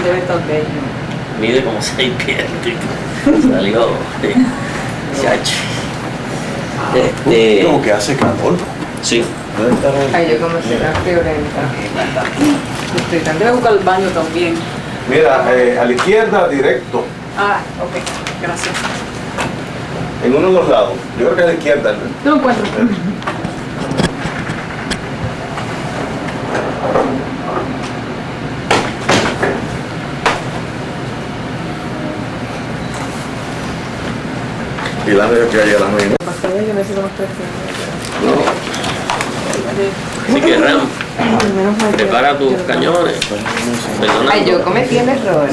debe estar bello. Mide como 6 pies. Salió. Chachi. Como que hace calor. Sí. Ay, yo como será friolenta. Estoy tratando de buscar el baño también. Mira, a la izquierda directo, Ah, ok, gracias. en uno de los lados. Yo creo que a la izquierda. ¿No? No lo encuentro. Y la medio que llega a las 9. Pasó yo necesito más presión. Así que Ram, prepara tus cañones. Perdona. Ay, yo cometí el error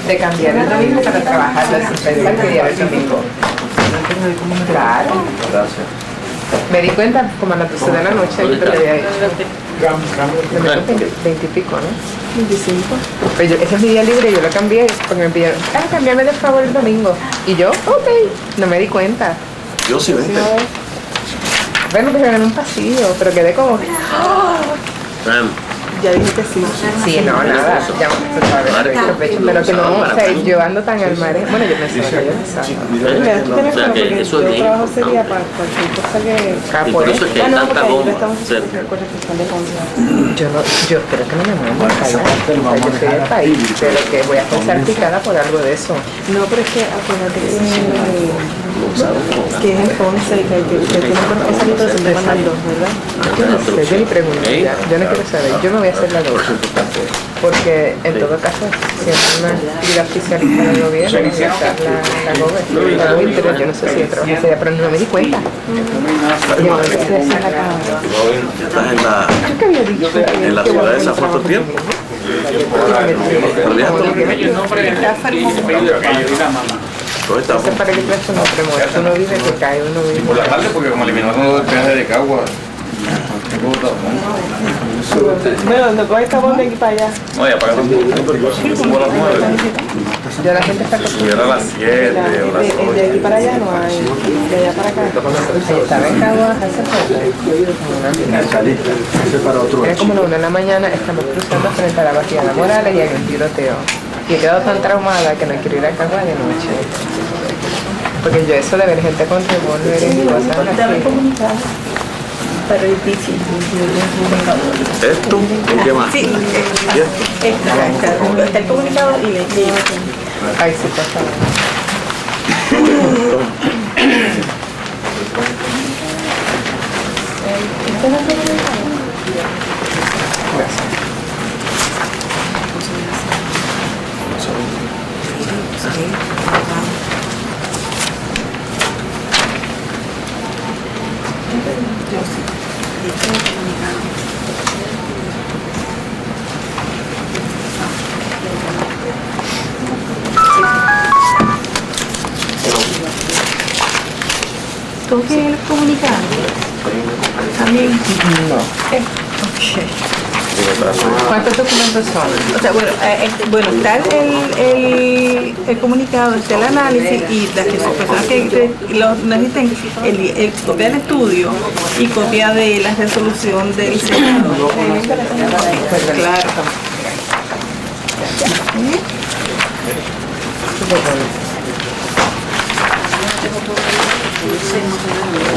de cambiar el domingo para trabajar sin pensar que iba el domingo. Claro. Gracias. Me di cuenta como a las 12 de la noche que te había hecho. Me meto 20 y pico, ¿no? 25. Pero yo, ese es mi día libre, yo lo cambié porque me pidieron, cambiarme de favor el domingo. Y yo, ok, no me di cuenta. Yo sí, vente. Bueno, pues en un pasillo, pero quedé como, Ram, ya dije que sí. Sí, no, nada, ya tú sabes, aprovecho, pero que no, o sea, yo ando tan al mar, bueno, yo pensaba que yo pensaba. o sea que eso es bien importante. Y por eso es que hay tanta bomba cerca. Yo espero que no me mueva para allá. Yo soy del país, pero que voy a estar salpicada por algo de eso. No, pero es que acuérdate que es en Ponce y que tiene por salir, pero se mandan dos, ¿verdad? Yo no sé, yo ni pregunto, ya, yo no quiero saber, yo me voy a hacer la doble. Porque en todo caso, si es una actividad oficialista del gobierno, voy a estar la GOBE, pero yo no sé si yo trabajo ese día, pero no me di cuenta. Yo me estoy haciendo la cámara. Estás Creo que había dicho en la ciudad de esa cuánto tiempo. Todo está Entonces, ¿para qué crees que no premora? Uno vive que cae, uno vive. Por la tarde, porque como eliminaron los peajes de Cagua. Bueno, no coge esta bomba de aquí para allá. No, ya pagaron como a las 9. Ya la gente está Si era a las 7 o las 8. De aquí para allá no hay. De allá para acá. estaba en Caguas hace poco. Era como la 1 de la mañana, estamos cruzando frente a la Bastiana Morales y hay un tiroteo. Y he quedado tan traumada que no quiero ir a Caguas de noche. Porque yo eso de ver gente con revólver y cosas así. Pero es difícil. ¿Esto? ¿Y qué más? Sí, ¿Y esto? está el comunicador y le Ay, sí, por favor. ¿Tú quieres comunicar? También. No. ¿Cuántos documentos son? O sea, bueno, está el comunicado, está el análisis y las personas que necesiten copia del estudio y copia de la resolución del Senado. Claro.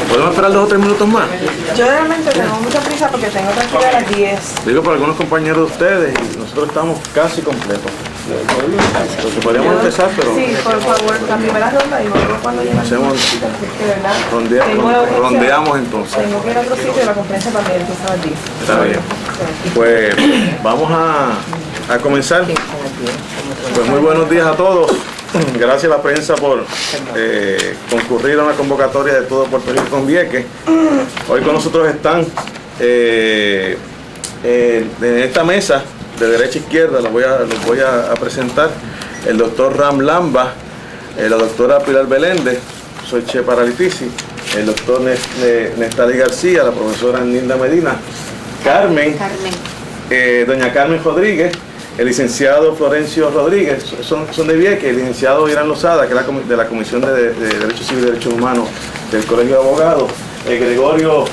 ¿Podemos esperar 2 o 3 minutos más? Yo realmente tengo mucha prisa porque tengo otra actividad a las 10. Digo para algunos compañeros de ustedes, y nosotros estamos casi completos. Porque podríamos empezar, pero Sí, por favor, la primera ronda y luego cuando llegue. hacemos, De verdad. rondeamos entonces. Tengo que ir a otro sitio y la conferencia también empieza a las 10. Está bien. Pues vamos a comenzar. Pues muy buenos días a todos. Gracias a la prensa por concurrir a una convocatoria de todo Puerto Rico con Vieques. Hoy con nosotros están en esta mesa de derecha a izquierda, los voy a presentar el doctor Ram Lamba, la doctora Pilar Beléndez, soy Che Paralitisi, el doctor Nestali García, la profesora Nilda Medina, Carmen. Doña Carmen Rodríguez, el licenciado Florencio Rodríguez, son de Vieques, el licenciado Irán Lozada, que es de la Comisión de Derechos Civiles y Derechos Humanos del Colegio de Abogados, Gregorio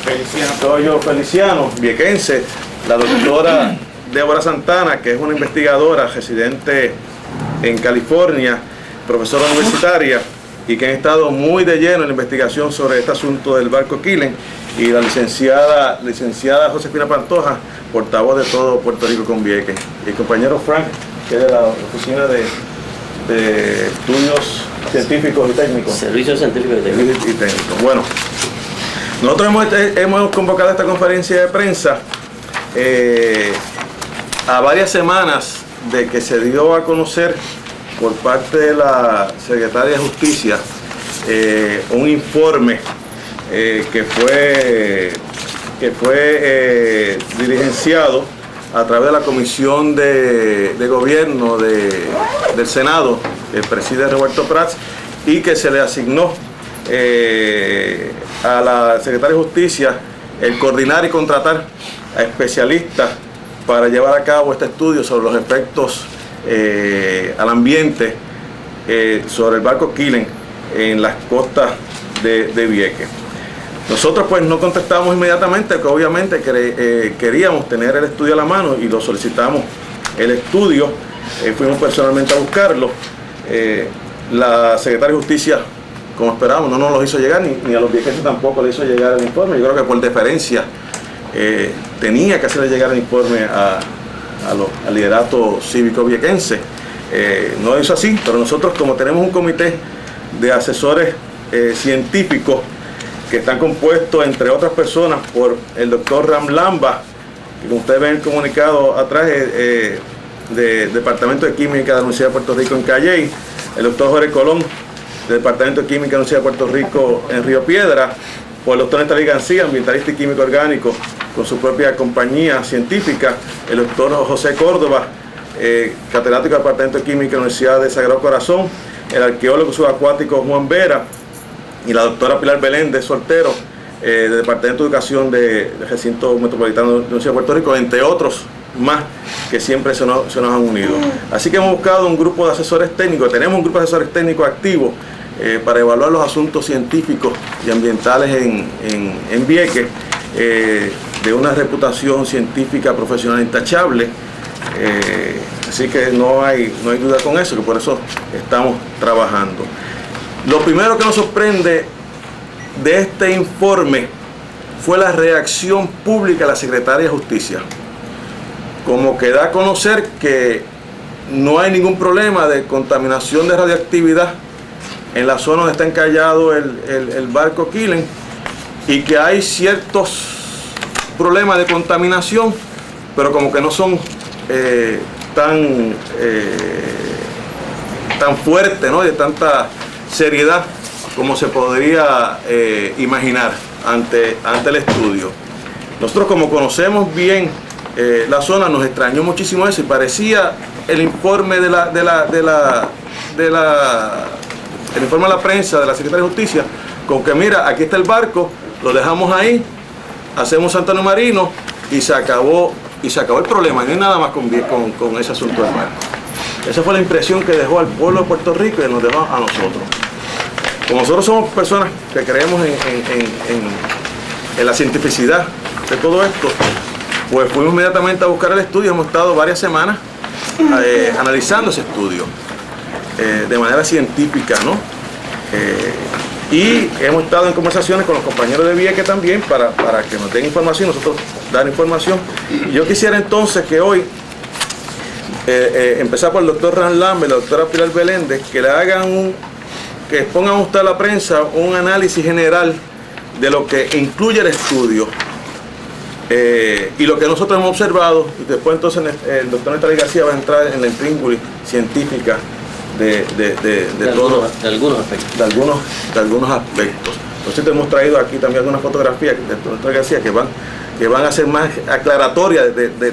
Feliciano, viequense, la doctora Débora Santana, que es una investigadora residente en California, profesora universitaria, y que han estado muy de lleno en la investigación sobre este asunto del barco Killen, y la licenciada Josefina Pantoja, portavoz de todo Puerto Rico con Vieques, y el compañero Frank, que es de la Oficina de Estudios Científicos y Técnicos. Servicios Científicos y Técnicos. Bueno, nosotros hemos convocado esta conferencia de prensa a varias semanas de que se dio a conocer por parte de la Secretaria de Justicia un informe que fue diligenciado a través de la Comisión de Gobierno del Senado, el preside Roberto Prats, y que se le asignó a la Secretaria de Justicia el coordinar y contratar a especialistas para llevar a cabo este estudio sobre los efectos al ambiente sobre el barco Killen en las costas de Vieques. Nosotros pues no contestamos inmediatamente, porque obviamente queríamos tener el estudio a la mano y lo solicitamos el estudio, fuimos personalmente a buscarlo. La Secretaria de Justicia, como esperábamos, no nos lo hizo llegar, ni a los viequenses tampoco le hizo llegar el informe. Yo creo que por deferencia tenía que hacerle llegar el informe al liderato cívico viequense. No lo hizo así, pero nosotros, como tenemos un comité de asesores científicos que están compuestos, entre otras personas, por el doctor Ram Lamba, que como ustedes ven el comunicado atrás, del Departamento de Química de la Universidad de Puerto Rico en Calley, el doctor Jorge Colón, del Departamento de Química de la Universidad de Puerto Rico en Río Piedra, por el doctor Nestalí García, ambientalista y químico orgánico, con su propia compañía científica, el doctor José Córdoba, catedrático del Departamento de Química de la Universidad de Sagrado Corazón, el arqueólogo subacuático Juan Vera, y la doctora Pilar Beléndez Soltero, del Departamento de Educación del Recinto Metropolitano de la Universidad de Puerto Rico, entre otros más que siempre se nos han unido. Así que hemos buscado un grupo de asesores técnicos, tenemos un grupo de asesores técnicos activos para evaluar los asuntos científicos y ambientales en Vieques, de una reputación científica profesional intachable. Así que no hay duda con eso, que por eso estamos trabajando. Lo primero que nos sorprende de este informe fue la reacción pública de la Secretaria de Justicia, como que da a conocer que no hay ningún problema de contaminación de radioactividad en la zona donde está encallado el barco Killen, y que hay ciertos problemas de contaminación, pero como que no son tan fuertes, ¿no?, de tanta seriedad como se podría imaginar ante el estudio. Nosotros, como conocemos bien la zona, nos extrañó muchísimo eso, y parecía el informe el informe a la prensa de la Secretaría de Justicia con que, mira, aquí está el barco, lo dejamos ahí, hacemos Santa Ana Marino y se acabó el problema. No hay nada más con ese asunto del barco. Esa fue la impresión que dejó al pueblo de Puerto Rico y nos dejó a nosotros. Como nosotros somos personas que creemos en la cientificidad de todo esto, pues fuimos inmediatamente a buscar el estudio. Hemos estado varias semanas analizando ese estudio de manera científica, ¿no? Y hemos estado en conversaciones con los compañeros de Vieques también para que nos den información, nosotros dar información. Y yo quisiera entonces que hoy empezar por el doctor Ram Lamba y la doctora Pilar Beléndez, que le hagan que expongan a usted a la prensa un análisis general de lo que incluye el estudio y lo que nosotros hemos observado, y después entonces el doctor Nestalí García va a entrar en la intríngulis científica de algunos aspectos. Entonces te hemos traído aquí también algunas fotografías del doctor Nestalí García que van a ser más aclaratorias de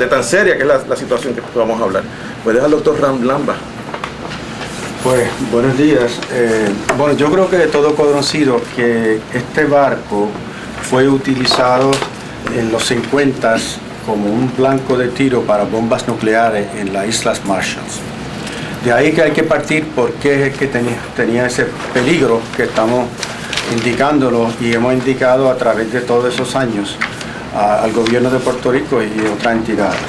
tan seria que es la situación que vamos a hablar. Pues deja al doctor Ram Lamba. Pues buenos días. Bueno, yo creo que de todo conocido que este barco fue utilizado en los 50s como un blanco de tiro para bombas nucleares en las Islas Marshalls. De ahí que hay que partir porque es que tenía ese peligro que estamos indicándolo y hemos indicado a través de todos esos años al gobierno de Puerto Rico y otras entidades.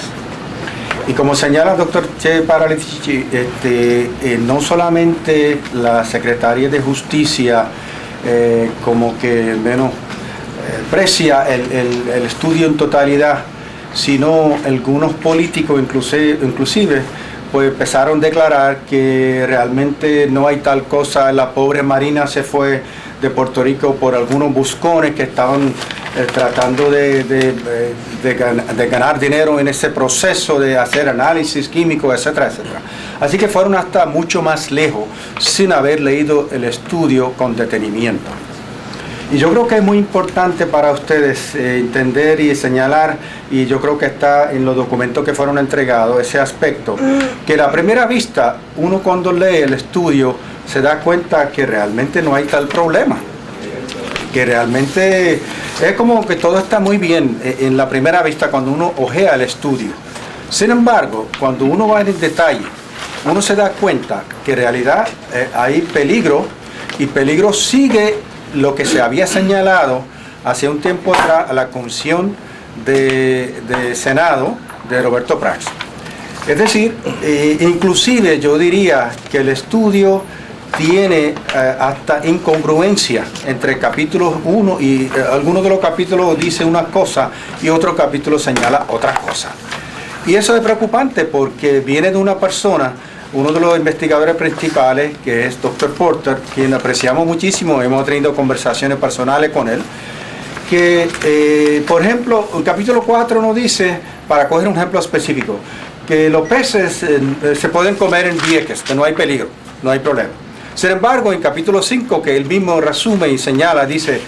Y como señala el doctor Che Paralitici, no solamente la Secretaría de Justicia como que menos aprecia el estudio en totalidad, sino algunos políticos inclusive pues empezaron a declarar que realmente no hay tal cosa. La pobre Marina se fue de Puerto Rico por algunos buscones que estaban tratando de ganar dinero en ese proceso de hacer análisis químico, etcétera, etcétera. Así que fueron hasta mucho más lejos sin haber leído el estudio con detenimiento. Y yo creo que es muy importante para ustedes entender y señalar, y yo creo que está en los documentos que fueron entregados, ese aspecto, que a la primera vista, uno cuando lee el estudio se da cuenta que realmente no hay tal problema, que realmente es como que todo está muy bien en la primera vista cuando uno ojea el estudio. Sin embargo, cuando uno va en el detalle, uno se da cuenta que en realidad hay peligro, y peligro sigue lo que se había señalado hace un tiempo atrás a la Comisión de Senado de Roberto Prats. Es decir, inclusive yo diría que el estudio tiene hasta incongruencia entre capítulos 1 y algunos de los capítulos dice una cosa y otro capítulo señala otra cosa. Y eso es preocupante porque viene de una persona, uno de los investigadores principales, que es Dr. Porter, quien apreciamos muchísimo, hemos tenido conversaciones personales con él, que, por ejemplo, el capítulo 4 nos dice, para coger un ejemplo específico, que los peces se pueden comer en Vieques, que no hay peligro, no hay problema. Sin embargo, en capítulo 5, que él mismo resume y señala, dice,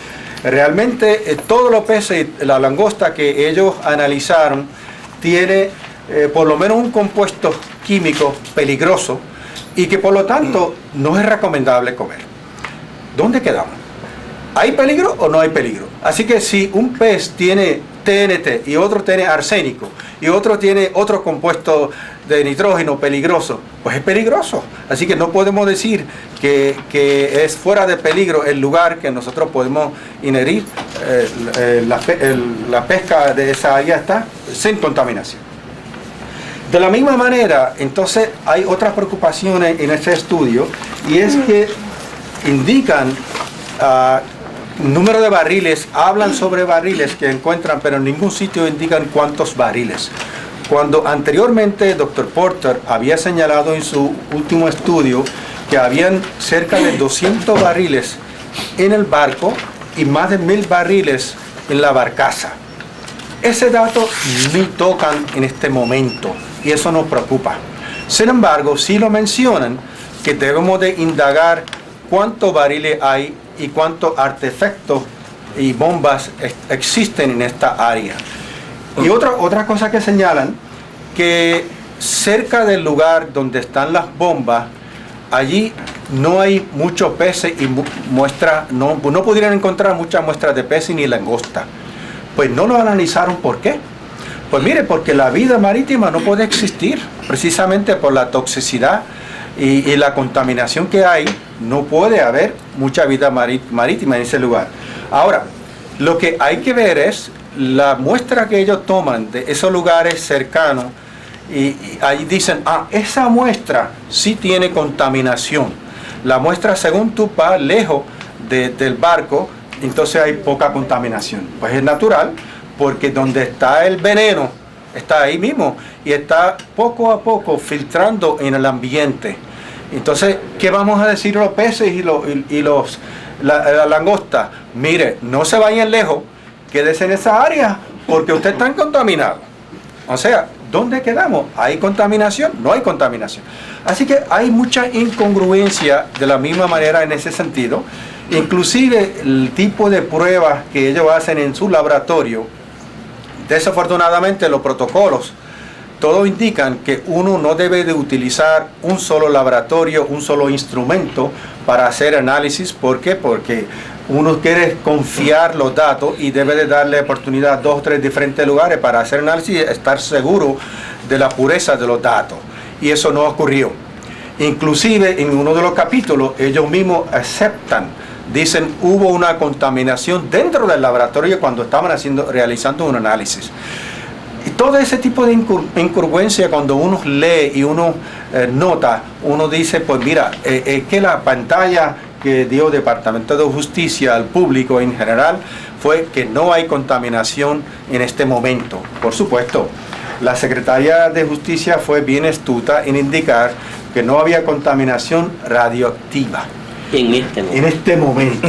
realmente todos los peces, la langosta que ellos analizaron, tiene por lo menos un compuesto químico peligroso y que por lo tanto no es recomendable comer. ¿Dónde quedamos? ¿Hay peligro o no hay peligro? Así que si un pez tiene TNT y otro tiene arsénico y otro tiene otro compuesto de nitrógeno peligroso, pues es peligroso. Así que no podemos decir que es fuera de peligro el lugar que nosotros podemos inherir. La pesca de esa área está sin contaminación. De la misma manera, entonces hay otras preocupaciones en este estudio, y es que indican número de barriles, hablan sobre barriles que encuentran, pero en ningún sitio indican cuántos barriles. Cuando anteriormente el Dr. Porter había señalado en su último estudio que habían cerca de 200 barriles en el barco y más de 1000 barriles en la barcaza. Ese dato ni tocan en este momento y eso nos preocupa. Sin embargo, sí lo mencionan que debemos de indagar cuántos barriles hay y cuántos artefactos y bombas existen en esta área. Y otra cosa que señalan, que cerca del lugar donde están las bombas, allí no hay muchos peces y muestras, no pudieran encontrar muchas muestras de peces ni langosta. Pues no lo analizaron. ¿Por qué? Pues mire, porque la vida marítima no puede existir, precisamente por la toxicidad y la contaminación que hay, no puede haber mucha vida marítima en ese lugar. Ahora, lo que hay que ver es la muestra que ellos toman de esos lugares cercanos y ahí dicen, esa muestra sí tiene contaminación. La muestra, según tú vas lejos del barco, entonces hay poca contaminación. Pues es natural, porque donde está el veneno está ahí mismo y está poco a poco filtrando en el ambiente. Entonces, ¿qué vamos a decir a los peces y la langosta? Mire, no se vayan lejos, quédese en esa área porque usted está contaminado. O sea, ¿dónde quedamos? ¿Hay contaminación? No hay contaminación. Así que hay mucha incongruencia de la misma manera en ese sentido. Inclusive el tipo de pruebas que ellos hacen en su laboratorio, desafortunadamente los protocolos, todos indican que uno no debe de utilizar un solo laboratorio, un solo instrumento para hacer análisis. ¿Por qué? Porque uno quiere confiar los datos y debe de darle oportunidad a 2 o 3 diferentes lugares para hacer análisis y estar seguro de la pureza de los datos. Y eso no ocurrió. Inclusive en uno de los capítulos ellos mismos aceptan, dicen, hubo una contaminación dentro del laboratorio cuando estaban realizando un análisis. todo ese tipo de incongruencia, cuando uno lee y uno nota, uno dice, pues mira, que la pantalla que dio el Departamento de Justicia al público en general fue que no hay contaminación en este momento. Por supuesto, la Secretaría de Justicia fue bien astuta en indicar que no había contaminación radioactiva en este momento.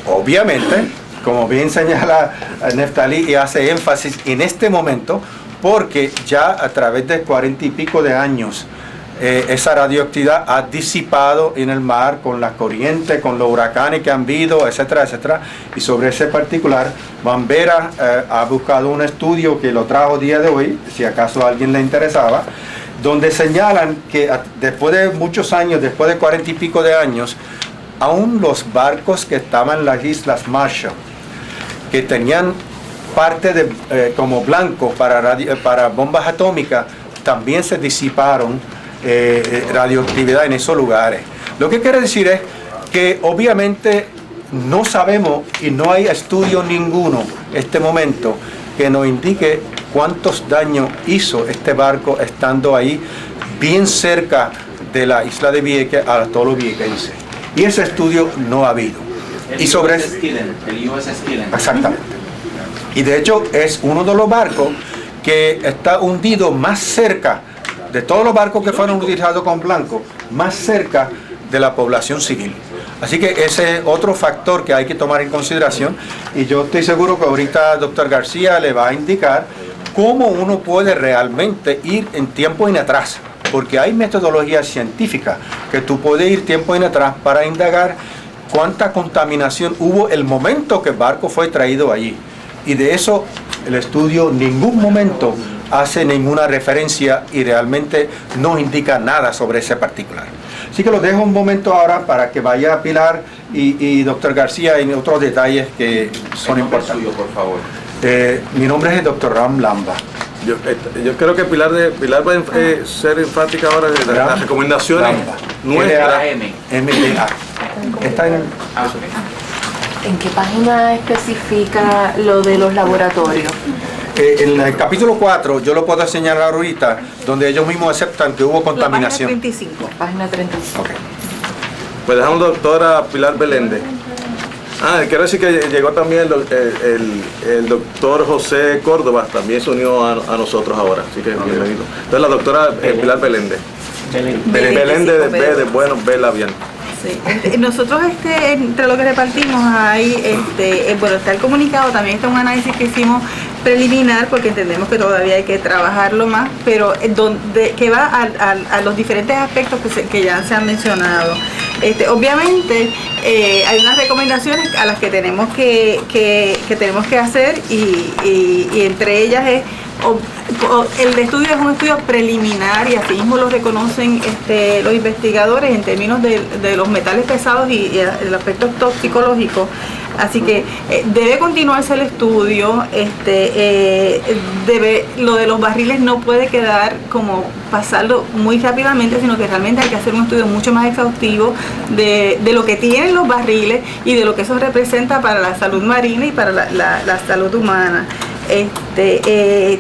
Obviamente, como bien señala Neftalí y hace énfasis en este momento, porque ya a través de 40 y pico de años esa radioactividad ha disipado en el mar con las corrientes, con los huracanes que han habido, etcétera, etcétera. Y sobre ese particular, Bambera ha buscado un estudio que lo trajo día de hoy, si acaso a alguien le interesaba, donde señalan que después de muchos años, después de 40 y pico de años, aún los barcos que estaban en las Islas Marshall, que tenían parte de como blancos para bombas atómicas, también se disiparon radioactividad en esos lugares. Lo que quiere decir es que obviamente no sabemos y no hay estudio ninguno en este momento que nos indique cuántos daños hizo este barco estando ahí bien cerca de la isla de Vieques a todos los viequenses. Y ese estudio no ha habido. El USS Skillen. Exactamente. Y de hecho es uno de los barcos que está hundido más cerca de todos los barcos que fueron utilizados con blanco, más cerca de la población civil. Así que ese es otro factor que hay que tomar en consideración, y yo estoy seguro que ahorita doctor García le va a indicar cómo uno puede realmente ir en tiempo en atrás, porque hay metodologías científicas que tú puedes ir tiempo en atrás para indagar cuánta contaminación hubo el momento que el barco fue traído allí. Y de eso el estudio en ningún momento hace ninguna referencia y realmente no indica nada sobre ese particular. Así que los dejo un momento ahora para que vaya Pilar y doctor García en otros detalles que son importantes. Suyo, por favor. Mi nombre es el doctor Ram Lamba. Yo creo que Pilar va a ser enfática ahora de las recomendaciones nuestras. MDA. Está en ¿En qué página especifica lo de los laboratorios? En el capítulo 4, yo lo puedo señalar ahorita, donde ellos mismos aceptan que hubo contaminación. Página 35. Página 35. Okay. Pues dejamos doctora Pilar Belende. Quiero decir que llegó también el doctor José Córdoba, también se unió a nosotros ahora, así que bienvenido. Entonces la doctora Pilar Belende. Belende de B de bueno, vela bien. Sí. Nosotros entre lo que repartimos hay bueno, está el comunicado, también está un análisis que hicimos preliminar porque entendemos que todavía hay que trabajarlo más, pero que va a los diferentes aspectos que ya se han mencionado. Obviamente hay unas recomendaciones a las que tenemos que hacer y entre ellas es el estudio es un estudio preliminar y así mismo lo reconocen los investigadores en términos de los metales pesados y el aspecto toxicológico. Así que debe continuarse el estudio, lo de los barriles no puede quedar como pasarlo muy rápidamente, sino que realmente hay que hacer un estudio mucho más exhaustivo de lo que tienen los barriles y de lo que eso representa para la salud marina y para la salud humana.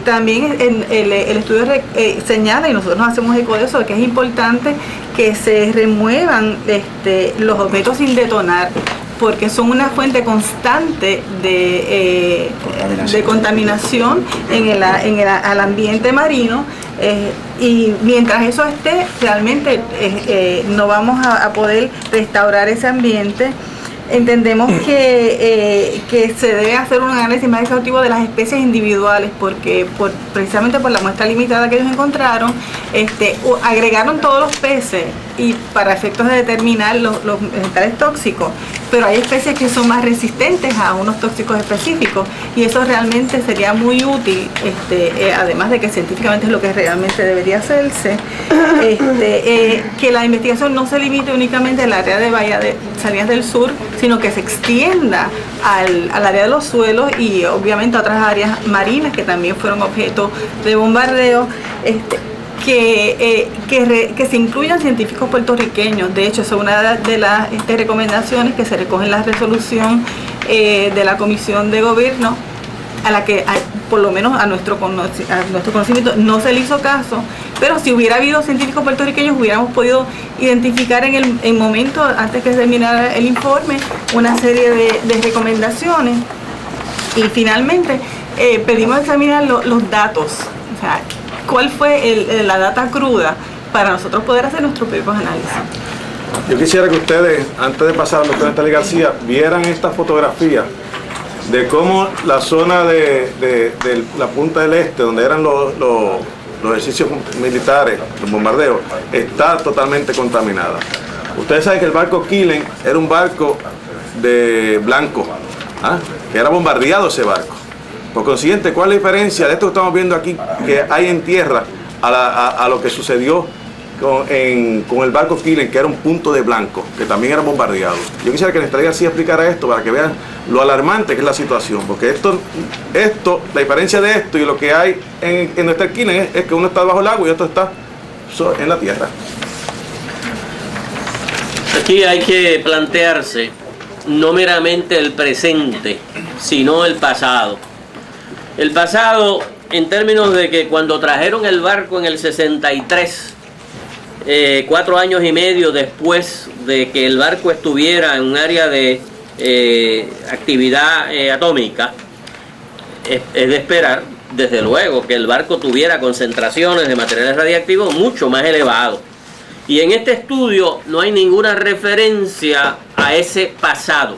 También el estudio señala, y nosotros nos hacemos eco de eso, de que es importante que se remuevan los objetos sin detonar, porque son una fuente constante de contaminación al ambiente marino, y mientras eso esté, realmente no vamos a poder restaurar ese ambiente. Entendemos que se debe hacer un análisis más exhaustivo de las especies individuales porque precisamente por la muestra limitada que ellos encontraron, agregaron todos los peces y para efectos de determinar los metales tóxicos, pero hay especies que son más resistentes a unos tóxicos específicos y eso realmente sería muy útil, además de que científicamente es lo que realmente debería hacerse, que la investigación no se limite únicamente al área de Bahía de Salinas del Sur, sino que se extienda al área de los suelos y obviamente a otras áreas marinas que también fueron objeto de bombardeo, que se incluyan científicos puertorriqueños. De hecho, es una de las recomendaciones que se recogen en la resolución de la Comisión de Gobierno a la que por lo menos a nuestro conocimiento no se le hizo caso, pero si hubiera habido científicos puertorriqueños hubiéramos podido identificar en el momento, antes que terminara el informe, una serie de recomendaciones. Y finalmente pedimos examinar los datos, o sea, cuál fue la data cruda para nosotros poder hacer nuestros propios análisis. Yo quisiera que ustedes, antes de pasar al doctor Natalie García, vieran esta fotografía de cómo la zona de la punta del este, donde eran los ejercicios militares, los bombardeos, está totalmente contaminada. Ustedes saben que el barco Killen era un barco de blanco, que era bombardeado ese barco. Por consiguiente, ¿cuál es la diferencia de esto que estamos viendo aquí, que hay en tierra, a lo que sucedió con el barco Killen, que era un punto de blanco, que también era bombardeado? Yo quisiera que Natalie García explicara esto para que vean lo alarmante que es la situación, porque la diferencia de esto y lo que hay en nuestra Killen es que uno está bajo el agua y otro está en la tierra. Aquí hay que plantearse no meramente el presente, sino el pasado. El pasado en términos de que cuando trajeron el barco en el 63, 4 años y medio después de que el barco estuviera en un área de actividad atómica, es de esperar, desde luego, que el barco tuviera concentraciones de materiales radiactivos mucho más elevados. Y en este estudio no hay ninguna referencia a ese pasado.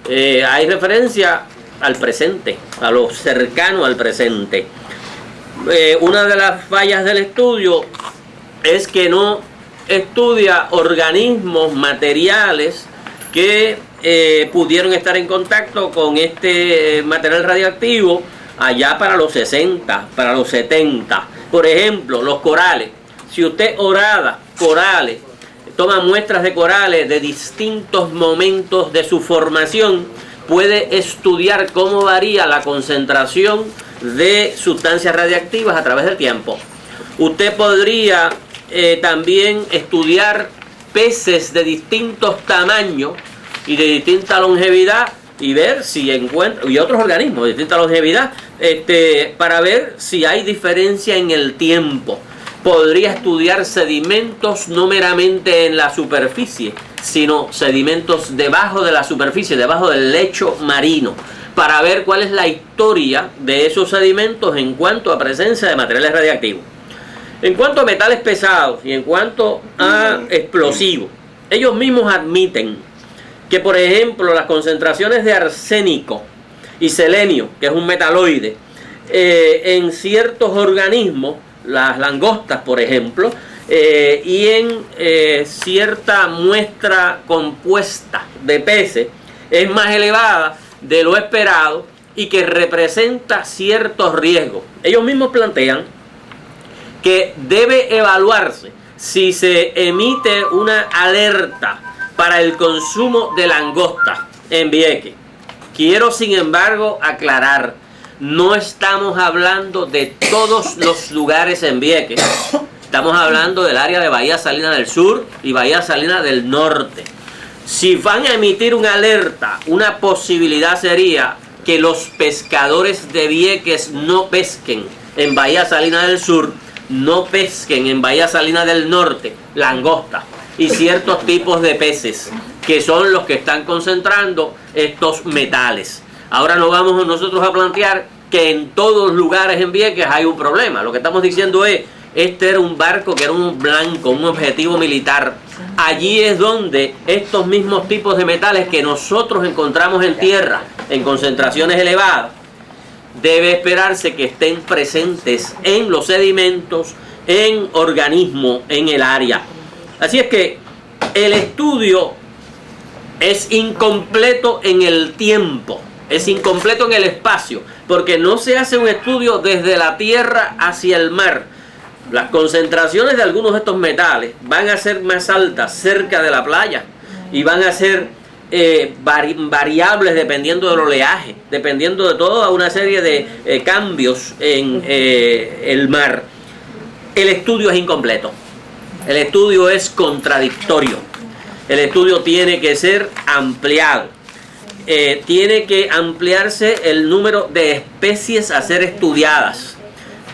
Hay referencia al presente, a lo cercano al presente. Una de las fallas del estudio es que no estudia organismos materiales que pudieron estar en contacto con este material radioactivo allá para los 60, para los 70. Por ejemplo, los corales. Si usted horada corales, toma muestras de corales de distintos momentos de su formación, puede estudiar cómo varía la concentración de sustancias radiactivas a través del tiempo. Usted podría también estudiar peces de distintos tamaños y de distinta longevidad y ver si encuentra, y otros organismos de distinta longevidad, para ver si hay diferencia en el tiempo. Podría estudiar sedimentos no meramente en la superficie, sino sedimentos debajo de la superficie, debajo del lecho marino, para ver cuál es la historia de esos sedimentos en cuanto a presencia de materiales radiactivos. En cuanto a metales pesados y en cuanto a explosivos, ellos mismos admiten que, por ejemplo, las concentraciones de arsénico y selenio, que es un metaloide, en ciertos organismos, las langostas, por ejemplo, y en cierta muestra compuesta de peces, es más elevada de lo esperado y que representa ciertos riesgos. Ellos mismos plantean que debe evaluarse si se emite una alerta para el consumo de langosta en Vieques. Quiero, sin embargo, aclarar: no estamos hablando de todos los lugares en Vieques. Estamos hablando del área de Bahía Salina del Sur y Bahía Salina del Norte. Si van a emitir una alerta, una posibilidad sería que los pescadores de Vieques no pesquen en Bahía Salina del Sur, no pesquen en Bahía Salina del Norte langosta y ciertos tipos de peces, que son los que están concentrando estos metales. Ahora no vamos nosotros a plantear que en todos los lugares en Vieques hay un problema. Lo que estamos diciendo es, este era un barco que era un blanco, un objetivo militar. Allí es donde estos mismos tipos de metales que nosotros encontramos en tierra, en concentraciones elevadas, debe esperarse que estén presentes en los sedimentos, en organismos, en el área. Así es que el estudio es incompleto en el tiempo, es incompleto en el espacio, porque no se hace un estudio desde la tierra hacia el mar. Las concentraciones de algunos de estos metales van a ser más altas cerca de la playa y van a ser variables dependiendo del oleaje, dependiendo de toda una serie de cambios en el mar. El estudio es incompleto, el estudio es contradictorio, el estudio tiene que ser ampliado. tiene que ampliarse el número de especies a ser estudiadas,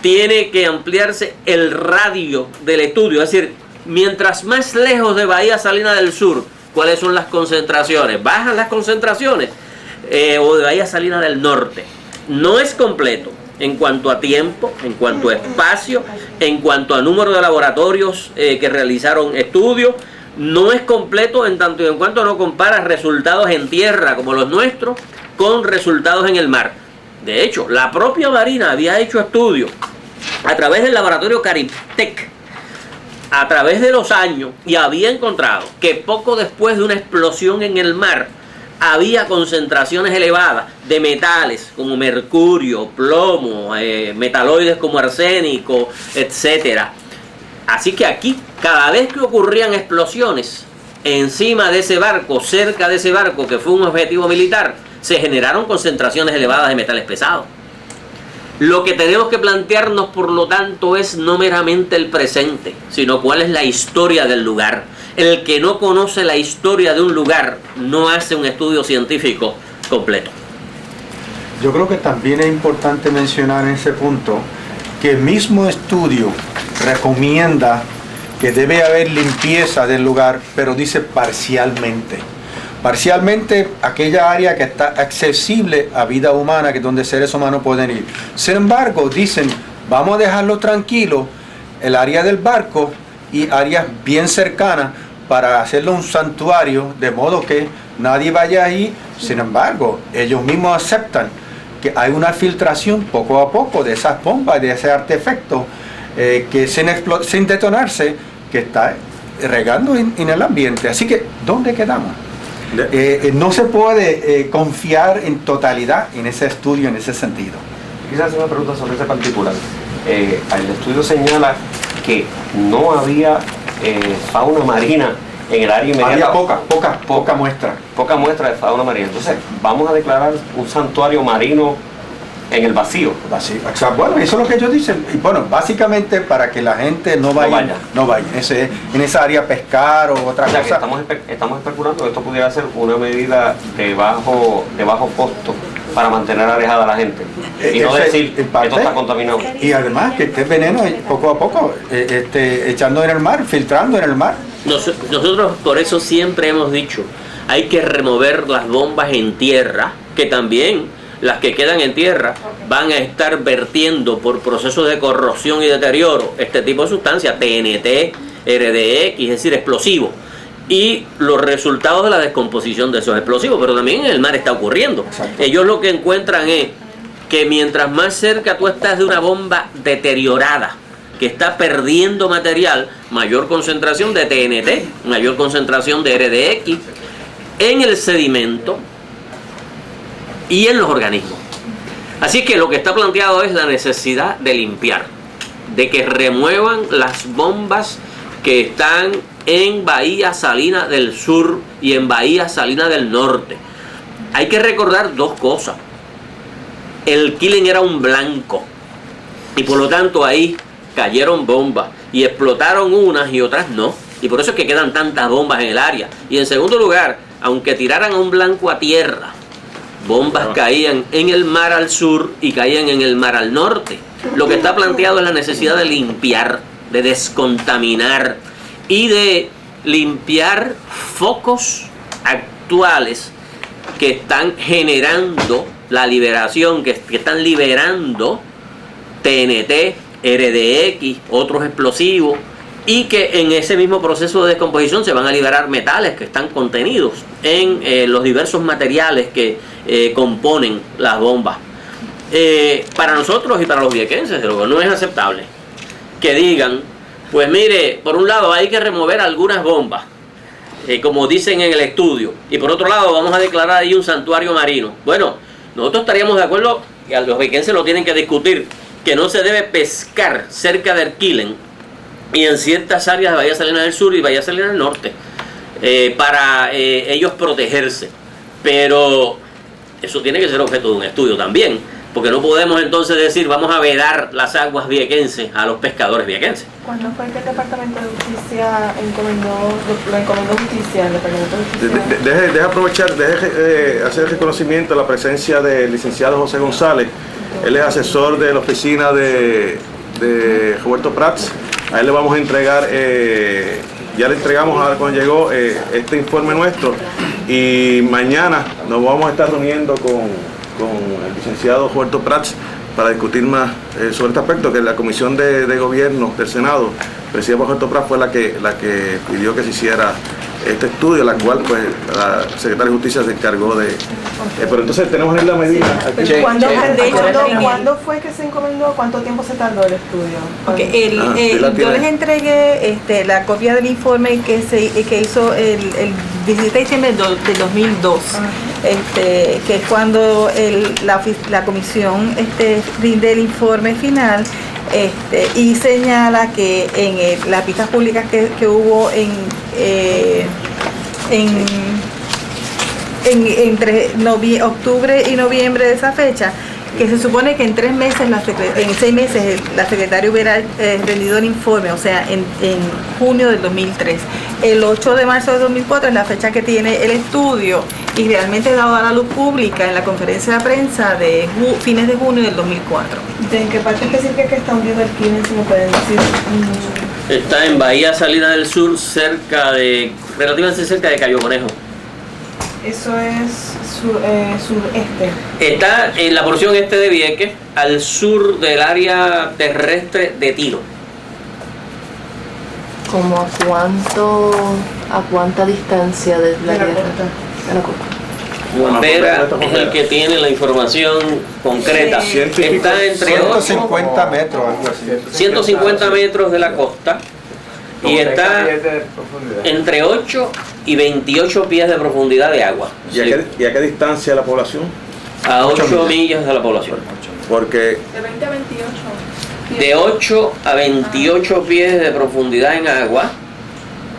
tiene que ampliarse el radio del estudio, es decir, mientras más lejos de Bahía Salina del Sur, ¿cuáles son las concentraciones? ¿Bajan las concentraciones? O de Bahía Salina del Norte. No es completo en cuanto a tiempo, en cuanto a espacio, en cuanto a número de laboratorios que realizaron estudios. No es completo en tanto y en cuanto no compara resultados en tierra como los nuestros con resultados en el mar. De hecho, la propia Marina había hecho estudios a través del laboratorio Cariptec, a través de los años, y había encontrado que poco después de una explosión en el mar había concentraciones elevadas de metales como mercurio, plomo, metaloides como arsénico, etcétera. Así que aquí, cada vez que ocurrían explosiones encima de ese barco, cerca de ese barco que fue un objetivo militar, se generaron concentraciones elevadas de metales pesados. Lo que tenemos que plantearnos, por lo tanto, es no meramente el presente, sino cuál es la historia del lugar. El que no conoce la historia de un lugar no hace un estudio científico completo. Yo creo que también es importante mencionar en ese punto que el mismo estudio recomienda que debe haber limpieza del lugar, pero dice parcialmente. Parcialmente aquella área que está accesible a vida humana, que es donde seres humanos pueden ir. Sin embargo, dicen, vamos a dejarlo tranquilo, el área del barco y áreas bien cercanas para hacerlo un santuario, de modo que nadie vaya ahí. Sin embargo, ellos mismos aceptan que hay una filtración poco a poco de esas bombas, de ese artefacto, que sin detonarse, que está regando en el ambiente. Así que, ¿dónde quedamos? No se puede confiar en totalidad en ese estudio, en ese sentido. Quisiera hacer una pregunta sobre ese particular. El estudio señala que no había fauna marina en el área inmediata. Había poca muestra. Poca muestra de fauna marina. Entonces, vamos a declarar un santuario marino en el vacío. Bueno, eso es lo que ellos dicen. Y bueno, básicamente para que la gente no vaya. En esa área a pescar o otra cosa. Estamos especulando que esto pudiera ser una medida de bajo costo para mantener alejada a la gente. Y no decir que esto está contaminado. Y además que este veneno poco a poco echando en el mar, filtrando en el mar. Nosotros por eso siempre hemos dicho, hay que remover las bombas en tierra, que también las que quedan en tierra van a estar vertiendo por procesos de corrosión y deterioro este tipo de sustancias, TNT, RDX, es decir, explosivos, y los resultados de la descomposición de esos explosivos, pero también en el mar está ocurriendo. Exacto. Ellos lo que encuentran es que mientras más cerca tú estás de una bomba deteriorada, que está perdiendo material, mayor concentración de TNT, mayor concentración de RDX en el sedimento y en los organismos. Así que lo que está planteado es la necesidad de limpiar, de que remuevan las bombas que están en Bahía Salina del Sur y en Bahía Salina del Norte. Hay que recordar dos cosas. El killing era un blanco y por lo tanto ahí cayeron bombas y explotaron unas y otras no, y por eso es que quedan tantas bombas en el área. Y en segundo lugar, aunque tiraran a un blanco a tierra, bombas caían en el mar al sur y caían en el mar al norte. Lo que está planteado es la necesidad de limpiar, de descontaminar y de limpiar focos actuales que están generando la liberación, que están liberando TNT, RDX, otros explosivos, y que en ese mismo proceso de descomposición se van a liberar metales que están contenidos en los diversos materiales que componen las bombas. Para nosotros y para los viequenses, lo que no es aceptable que digan, pues mire, por un lado hay que remover algunas bombas, como dicen en el estudio, y por otro lado vamos a declarar ahí un santuario marino. Bueno, nosotros estaríamos de acuerdo, y a los viequenses lo tienen que discutir, que no se debe pescar cerca del Quillen y en ciertas áreas de Bahía Salina del Sur y Bahía Salina del Norte, para ellos protegerse. Pero eso tiene que ser objeto de un estudio también, porque no podemos entonces decir vamos a vedar las aguas viequenses a los pescadores viequenses. ¿Cuándo fue que el Departamento de Justicia lo encomendó Justicia, el Departamento de Justicia? Deje aprovechar, hacer el reconocimiento de la presencia del licenciado José González. Él es asesor de la oficina de Roberto Prats. A él le vamos a entregar, ya le entregamos cuando llegó este informe nuestro, y mañana nos vamos a estar reuniendo con el licenciado Roberto Prats para discutir más sobre este aspecto, que la Comisión de Gobierno del Senado, presidida por Roberto Prats, fue la que pidió que se hiciera este estudio, la cual pues la Secretaria de Justicia se encargó de... pero entonces tenemos en la medida... Aquí. ¿Cuándo fue que se encomendó? ¿Cuánto tiempo se tardó el estudio? Okay, yo les entregué la copia del informe que hizo el 17 de diciembre del 2002, que es cuando la comisión rinde el informe final. Y señala que en las vistas públicas que hubo entre octubre y noviembre de esa fecha, que se supone que en 6 meses la secretaria hubiera rendido el informe, o sea, en junio del 2003. El 8 de marzo de 2004 es la fecha que tiene el estudio, y realmente dado a la luz pública en la conferencia de prensa de fines de junio del 2004. ¿En qué parte específica que está hundido el crimen, si me pueden decir? Está en Bahía Salina del Sur, relativamente cerca de Cayo Conejo. Eso es sureste. Está en la porción este de Vieques, al sur del área terrestre de Tiro. ¿Como a cuánta distancia de la tierra? De la costa. Montera es el que tiene la información concreta. Sí. Está entre 150 metros, algo así. 150 metros de la costa, y está entre 8 y 28 pies de profundidad de agua. ¿Y a qué distancia de la población? A 8 millas de la población. Porque De 20 a 28. De 8 a 28 pies de profundidad en agua,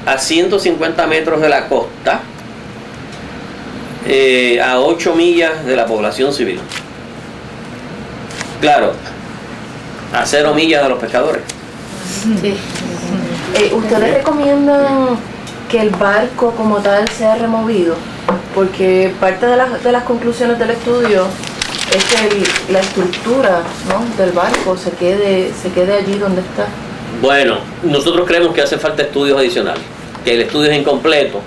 a 150 metros de la costa, a 8 millas de la población civil. Claro, a 0 millas de los pescadores. Sí. ¿Ustedes recomiendan que el barco como tal sea removido? Porque parte de las conclusiones del estudio es que la estructura, ¿no?, del barco se quede allí donde está. Bueno, nosotros creemos que hace falta estudios adicionales, que el estudio es incompleto,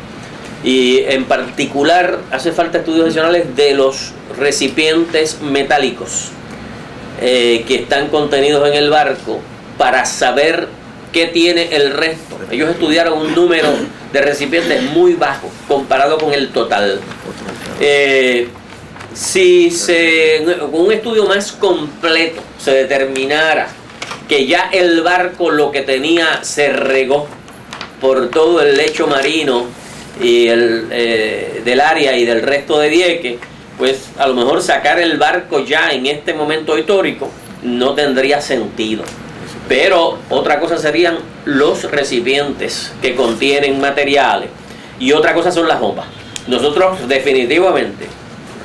y en particular hace falta estudios adicionales de los recipientes metálicos que están contenidos en el barco, para saber qué tiene el resto. Ellos estudiaron un número de recipientes muy bajo comparado con el total. Si con un estudio más completo se determinara que ya el barco lo que tenía se regó por todo el lecho marino y del área y del resto de Vieques, pues a lo mejor sacar el barco ya en este momento histórico no tendría sentido. Pero otra cosa serían los recipientes que contienen materiales, y otra cosa son las bombas. Nosotros definitivamente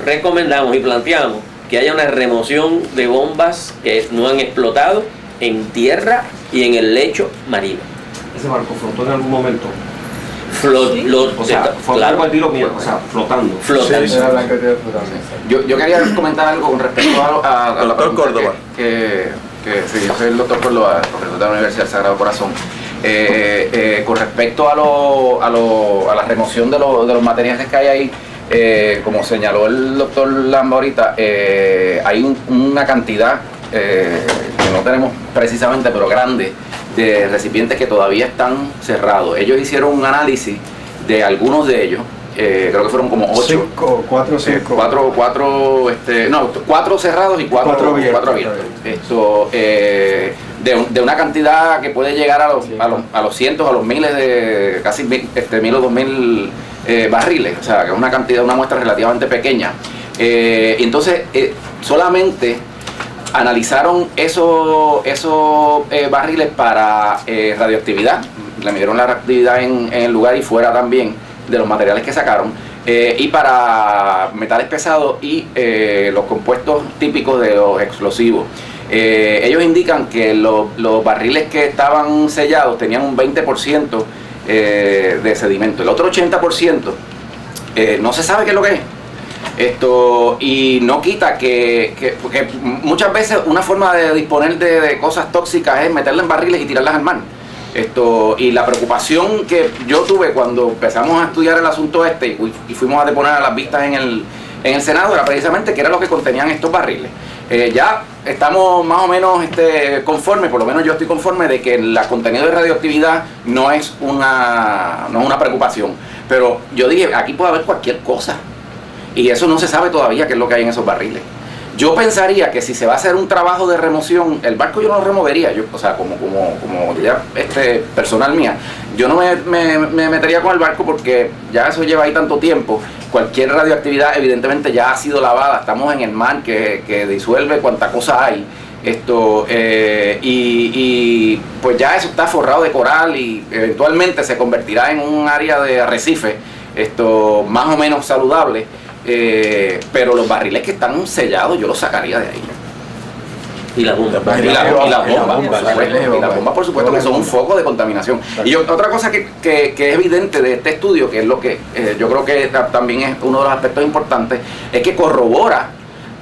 recomendamos y planteamos que haya una remoción de bombas que no han explotado en tierra y en el lecho marino. ¿Ese barco flotó en algún momento? Claro. Flotando. Yo quería comentar algo con respecto a la doctor Córdoba. Sí, yo soy el doctor Córdoba, profesor de la Universidad del Sagrado Corazón. Con respecto a la remoción de los materiales que hay ahí, como señaló el doctor Lamba ahorita, hay una cantidad que no tenemos precisamente, pero grande, de recipientes que todavía están cerrados. Ellos hicieron un análisis de algunos de ellos, creo que fueron como 8. 4 4 cerrados y 4 abiertos. Esto, de una cantidad que puede llegar a los cientos, a los miles de, casi 1000 o 2000 barriles, o sea, que es una cantidad, una muestra relativamente pequeña. Entonces, solamente analizaron esos barriles para radioactividad, le midieron la radioactividad en el lugar y fuera también de los materiales que sacaron, y para metales pesados y los compuestos típicos de los explosivos. Ellos indican que los barriles que estaban sellados tenían un 20% de sedimento. El otro 80% no se sabe qué es lo que es. Y no quita porque muchas veces una forma de disponer de cosas tóxicas es meterlas en barriles y tirarlas al mar. Y la preocupación que yo tuve cuando empezamos a estudiar el asunto y fuimos a deponer a las vistas en el Senado era precisamente que era lo que contenían estos barriles. Ya estamos más o menos conformes, por lo menos yo estoy conforme de que el contenido de radioactividad no es una preocupación. Pero yo dije, aquí puede haber cualquier cosa. Y eso no se sabe todavía qué es lo que hay en esos barriles. Yo pensaría que si se va a hacer un trabajo de remoción, el barco yo no lo removería, como ya personal mía, yo no me metería con el barco porque ya eso lleva ahí tanto tiempo. Cualquier radioactividad evidentemente ya ha sido lavada, estamos en el mar que disuelve cuanta cosa hay. Y pues ya eso está forrado de coral y eventualmente se convertirá en un área de arrecife más o menos saludable. Pero los barriles que están sellados yo los sacaría de ahí. Y las bombas. Y las bombas, por supuesto, que son un foco de contaminación. Y otra cosa que es evidente de este estudio, que es lo que yo creo que también es uno de los aspectos importantes, es que corrobora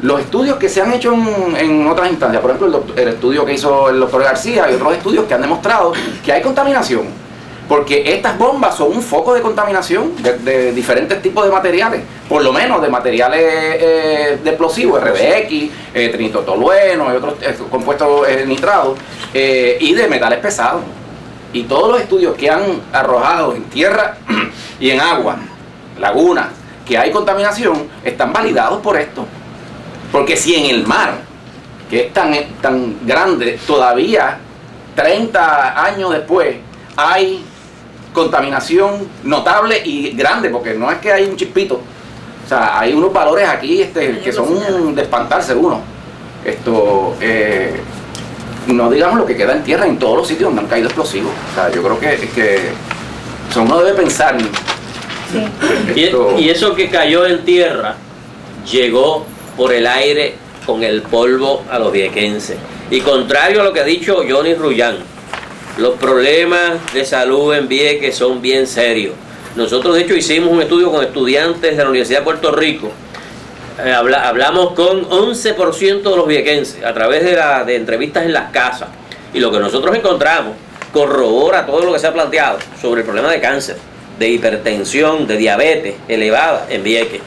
los estudios que se han hecho en otras instancias. Por ejemplo, el estudio que hizo el doctor García y otros estudios que han demostrado que hay contaminación. Porque estas bombas son un foco de contaminación de diferentes tipos de materiales, por lo menos de materiales de explosivos, RBX, trinitotolueno y otros compuestos nitrados, y de metales pesados. Y todos los estudios que han arrojado en tierra y en agua, lagunas, que hay contaminación, están validados por esto. Porque si en el mar, que es tan grande, todavía 30 años después hay contaminación notable y grande, porque no es que hay un chispito, o sea, hay unos valores aquí que son de espantarse uno. No digamos lo que queda en tierra en todos los sitios donde han caído explosivos. O sea, yo creo que uno debe pensar. Sí. Y eso que cayó en tierra llegó por el aire con el polvo a los viequenses. Y contrario a lo que ha dicho Johnny Rullán, los problemas de salud en Vieques son bien serios. Nosotros de hecho hicimos un estudio con estudiantes de la Universidad de Puerto Rico. Hablamos con 11% de los viequenses a través de entrevistas en las casas. Y lo que nosotros encontramos corrobora todo lo que se ha planteado sobre el problema de cáncer, de hipertensión, de diabetes elevada en Vieques.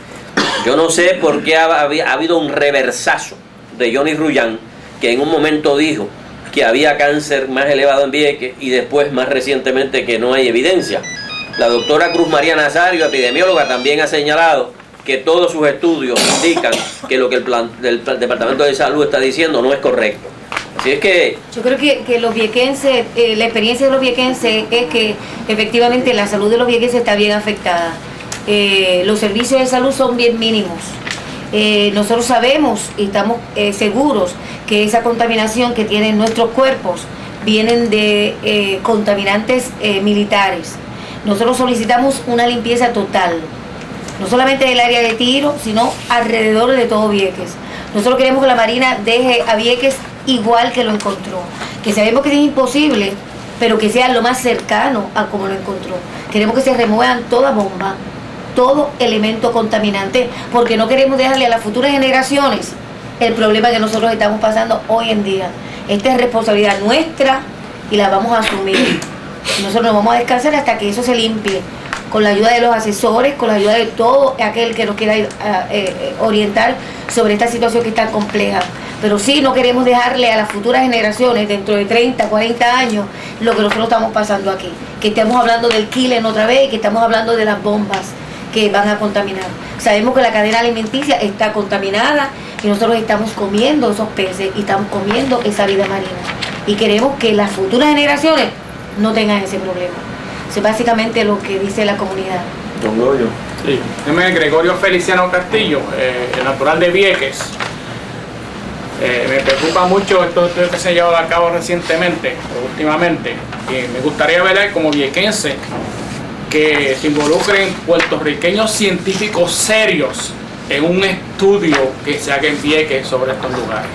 Yo no sé por qué ha habido un reversazo de Johnny Rullán, que en un momento dijo que había cáncer más elevado en Vieques y después más recientemente que no hay evidencia. La doctora Cruz María Nazario, epidemióloga, también ha señalado que todos sus estudios indican que lo que el Departamento de Salud está diciendo no es correcto. Así es que yo creo que los viequenses, la experiencia de los viequenses es que efectivamente la salud de los viequenses está bien afectada. Los servicios de salud son bien mínimos. Nosotros sabemos y estamos seguros que esa contaminación que tienen nuestros cuerpos vienen de contaminantes militares. Nosotros solicitamos una limpieza total, no solamente del área de tiro, sino alrededor de todo Vieques. Nosotros queremos que la Marina deje a Vieques igual que lo encontró, que sabemos que es imposible, pero que sea lo más cercano a como lo encontró. Queremos que se remuevan toda bomba, todo elemento contaminante, porque no queremos dejarle a las futuras generaciones el problema que nosotros estamos pasando hoy en día. Esta es responsabilidad nuestra y la vamos a asumir. Nosotros no vamos a descansar hasta que eso se limpie, con la ayuda de los asesores, con la ayuda de todo aquel que nos quiera orientar sobre esta situación que es tan compleja. Pero sí, no queremos dejarle a las futuras generaciones, dentro de 30, 40 años, lo que nosotros estamos pasando aquí. Que estamos hablando del killing otra vez y que estamos hablando de las bombas que van a contaminar. Sabemos que la cadena alimenticia está contaminada y nosotros estamos comiendo esos peces y estamos comiendo esa vida marina. Y queremos que las futuras generaciones no tengan ese problema. Eso es básicamente lo que dice la comunidad. Don Goyo. Sí, yo me Gregorio Feliciano Castillo, el natural de Vieques. Me preocupa mucho esto que se ha llevado a cabo recientemente, o últimamente. Me gustaría ver como viequense que se involucren puertorriqueños científicos serios en un estudio que se haga en Vieques sobre estos lugares.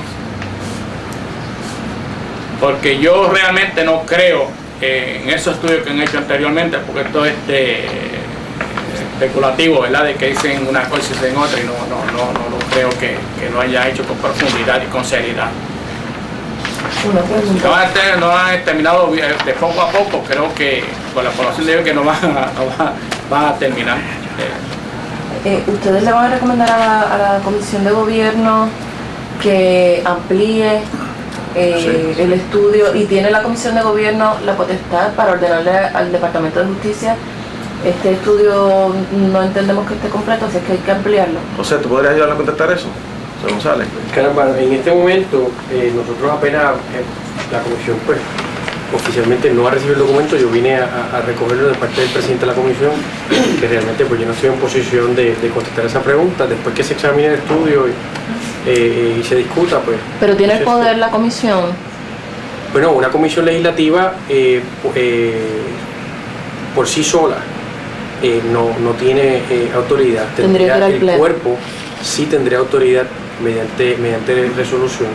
Porque yo realmente no creo en esos estudios que han hecho anteriormente, porque esto es especulativo, ¿verdad? De que dicen una cosa y dicen otra, y no creo que lo haya hecho con profundidad y con seriedad. No han terminado de poco a poco, creo que con la población de hoy que no van a terminar. ¿Ustedes le van a recomendar a la Comisión de Gobierno que amplíe el estudio, y tiene la Comisión de Gobierno la potestad para ordenarle al Departamento de Justicia: este estudio no entendemos que esté completo, así es que hay que ampliarlo? José, ¿tú podrías ayudarle a contestar eso? José González. Caramba, en este momento nosotros apenas la comisión pues oficialmente no ha recibido el documento. Yo vine a recogerlo de parte del presidente de la comisión, que realmente pues yo no estoy en posición de contestar esa pregunta. Después que se examine el estudio y se discuta, pues... ¿Pero tiene el poder la comisión? Bueno, una comisión legislativa por sí sola no tiene autoridad. Tendría que ir al pleno. El cuerpo sí tendría autoridad mediante resolución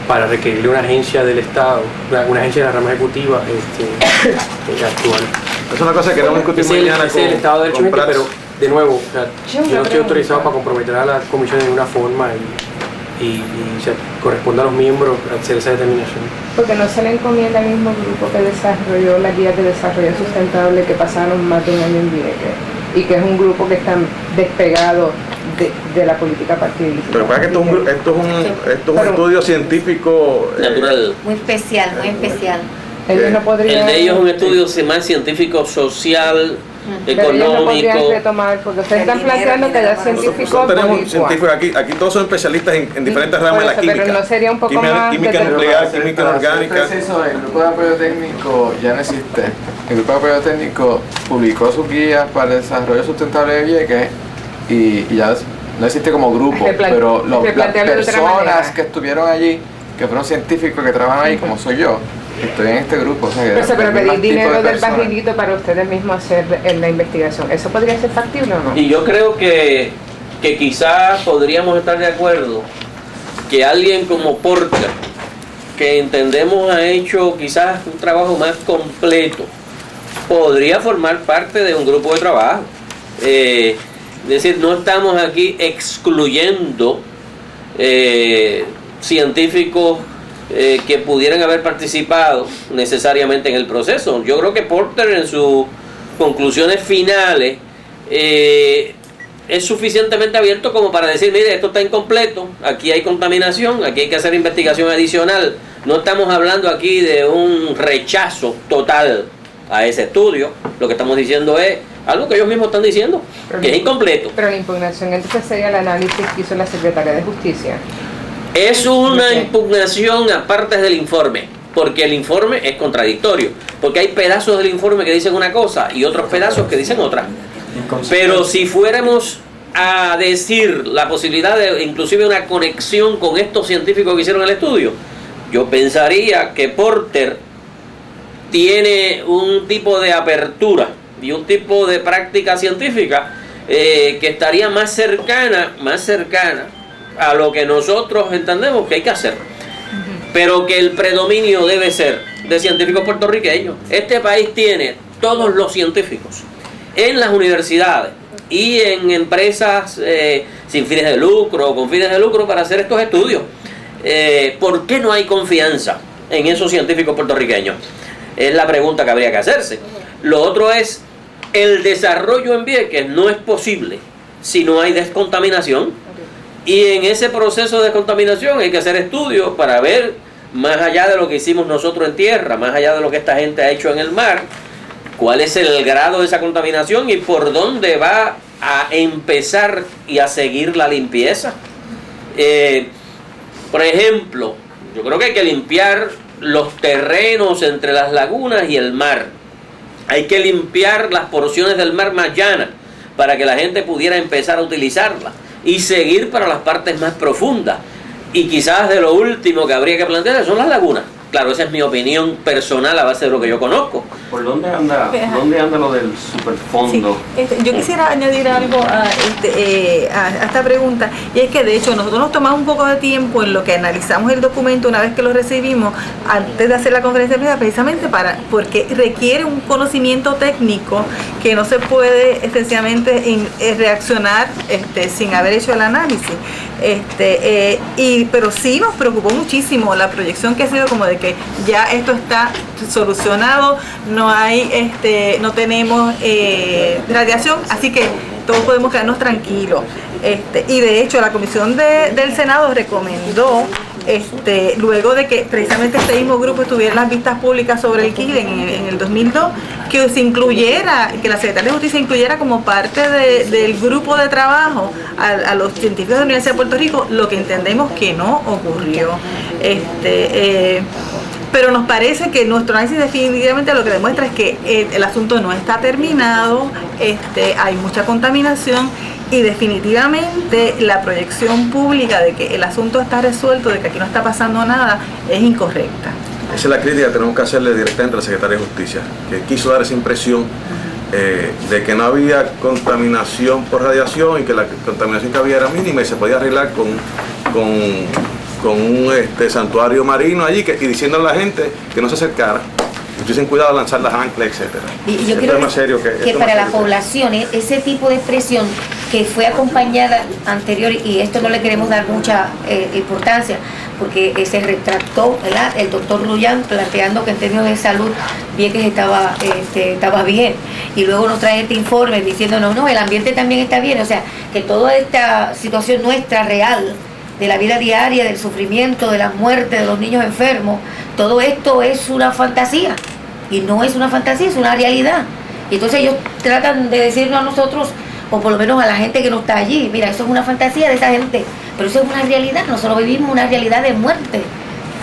para requerirle una agencia del Estado, una agencia de la rama ejecutiva actual. Es una cosa que queremos discutir mañana con el Estado de Derecho, pero de nuevo, o sea, yo no estoy autorizado para comprometer a la comisión de ninguna forma y corresponde a los miembros hacer esa determinación. Porque no se le encomienda al mismo grupo que desarrolló las guías de desarrollo sustentable, que pasaron más de un año en Vieques, y que es un grupo que está despegado de la política partidista. Pero para que esto es un estudio científico natural, muy especial, muy especial. Ellos no podrían, el de ellos es un estudio más científico, social, pero ellos no podrían económico. Retomar, porque ustedes están planteando que haya científicos. Tenemos científicos aquí todos son especialistas en diferentes ramas de la química. Pero no sería un poco química nuclear, química orgánica. El grupo de apoyo técnico ya no existe. El grupo de apoyo técnico publicó sus guías para el desarrollo sustentable de Vieques y ya no existe como grupo, pero las personas que estuvieron allí, que fueron científicos que trabajan ahí, como soy yo, estoy en este grupo. O sea, pero pedir dinero del barrilito para ustedes mismos hacer la investigación, ¿eso podría ser factible o no? Y yo creo que quizás podríamos estar de acuerdo que alguien como Porter, que entendemos ha hecho quizás un trabajo más completo, podría formar parte de un grupo de trabajo. Es decir, no estamos aquí excluyendo científicos que pudieran haber participado necesariamente en el proceso. Yo creo que Porter en sus conclusiones finales es suficientemente abierto como para decir: mire, esto está incompleto, aquí hay contaminación, aquí hay que hacer investigación adicional. No estamos hablando aquí de un rechazo total a ese estudio. Lo que estamos diciendo es algo que ellos mismos están diciendo, que es incompleto. Pero la impugnación entonces sería el análisis que hizo la Secretaría de Justicia. Es una impugnación a partes del informe, porque el informe es contradictorio, porque hay pedazos del informe que dicen una cosa y otros pedazos que dicen otra. Pero si fuéramos a decir la posibilidad de inclusive una conexión con estos científicos que hicieron el estudio, yo pensaría que Porter tiene un tipo de apertura y un tipo de práctica científica que estaría más cercana a lo que nosotros entendemos que hay que hacer, pero que el predominio debe ser de científicos puertorriqueños. Este país tiene todos los científicos en las universidades y en empresas sin fines de lucro o con fines de lucro para hacer estos estudios. ¿Por qué no hay confianza en esos científicos puertorriqueños? Es la pregunta que habría que hacerse. Lo otro es, el desarrollo en Vieques no es posible si no hay descontaminación. Y en ese proceso de descontaminación hay que hacer estudios para ver, más allá de lo que hicimos nosotros en tierra, más allá de lo que esta gente ha hecho en el mar, cuál es el grado de esa contaminación y por dónde va a empezar y a seguir la limpieza. Por ejemplo, yo creo que hay que limpiar los terrenos entre las lagunas y el mar. Hay que limpiar las porciones del mar más llanas para que la gente pudiera empezar a utilizarla y seguir para las partes más profundas. Y quizás de lo último que habría que plantear son las lagunas. Claro, esa es mi opinión personal a base de lo que yo conozco. ¿Por dónde anda lo del superfondo? Sí, yo quisiera añadir algo a esta pregunta, y es que de hecho nosotros nos tomamos un poco de tiempo en lo que analizamos el documento una vez que lo recibimos, antes de hacer la conferencia de prensa, precisamente porque requiere un conocimiento técnico que no se puede sencillamente reaccionar sin haber hecho el análisis. Pero sí nos preocupó muchísimo la proyección que ha sido como de que ya esto está solucionado, no tenemos radiación, así que todos podemos quedarnos tranquilos. Y de hecho la comisión del Senado recomendó, luego de que precisamente este mismo grupo estuviera en las vistas públicas sobre el KILEN en el 2002, que se incluyera, que la Secretaría de Justicia incluyera como parte del grupo de trabajo a los científicos de la Universidad de Puerto Rico, lo que entendemos que no ocurrió. Pero nos parece que nuestro análisis definitivamente lo que demuestra es que el asunto no está terminado, hay mucha contaminación y definitivamente la proyección pública de que el asunto está resuelto, de que aquí no está pasando nada, es incorrecta. Esa es la crítica que tenemos que hacerle directamente a la Secretaría de Justicia, que quiso dar esa impresión de que no había contaminación por radiación y que la contaminación que había era mínima y se podía arreglar con un santuario marino allí y diciéndole a la gente que no se acercara, que tuviesen cuidado de lanzar las anclas, etc. Y yo creo que para la población ese tipo de expresión que fue acompañada anterior, y esto no le queremos dar mucha importancia, porque se retractó, ¿verdad?, el doctor Luyan planteando que en términos de salud Vieques estaba bien, y luego nos trae este informe diciendo no, el ambiente también está bien, o sea, que toda esta situación nuestra real, de la vida diaria, del sufrimiento, de la muerte de los niños enfermos, todo esto es una fantasía, y no es una fantasía, es una realidad. Y entonces ellos tratan de decirnos a nosotros, o por lo menos a la gente que no está allí, mira, eso es una fantasía de esa gente, pero eso es una realidad, nosotros vivimos una realidad de muerte.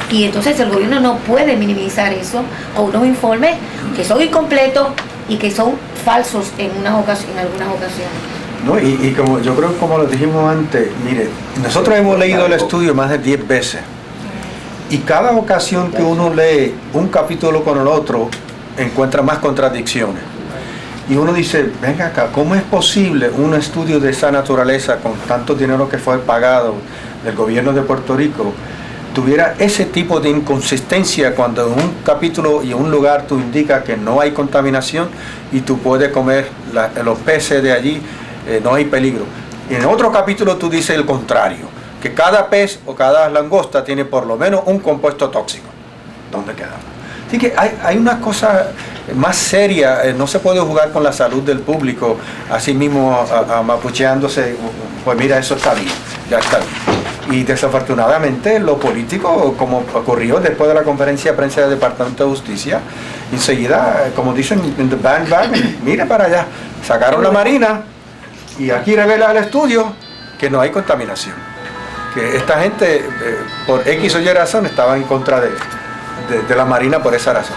Y entonces el gobierno no puede minimizar eso con unos informes que son incompletos y que son falsos en algunas ocasiones. No, y como yo creo que como lo dijimos antes, mire, nosotros hemos leído el estudio más de 10 veces y cada ocasión que uno lee un capítulo con el otro encuentra más contradicciones y uno dice, venga acá, ¿cómo es posible un estudio de esa naturaleza con tanto dinero que fue pagado del gobierno de Puerto Rico tuviera ese tipo de inconsistencia cuando en un capítulo y en un lugar tú indicas que no hay contaminación y tú puedes comer los peces de allí? No hay peligro. Y en otro capítulo tú dices el contrario, que cada pez o cada langosta tiene por lo menos un compuesto tóxico. ¿Dónde quedamos? Así que hay una cosa más seria, no se puede jugar con la salud del público, así mismo mapucheándose, pues mira, eso está bien, ya está bien. Y desafortunadamente lo político, como ocurrió después de la conferencia de prensa del Departamento de Justicia, enseguida, como dicen, in the bandwagon, mire para allá, sacaron la Marina, y aquí revela el estudio que no hay contaminación, que esta gente por X o Y razón estaba en contra de la Marina por esa razón.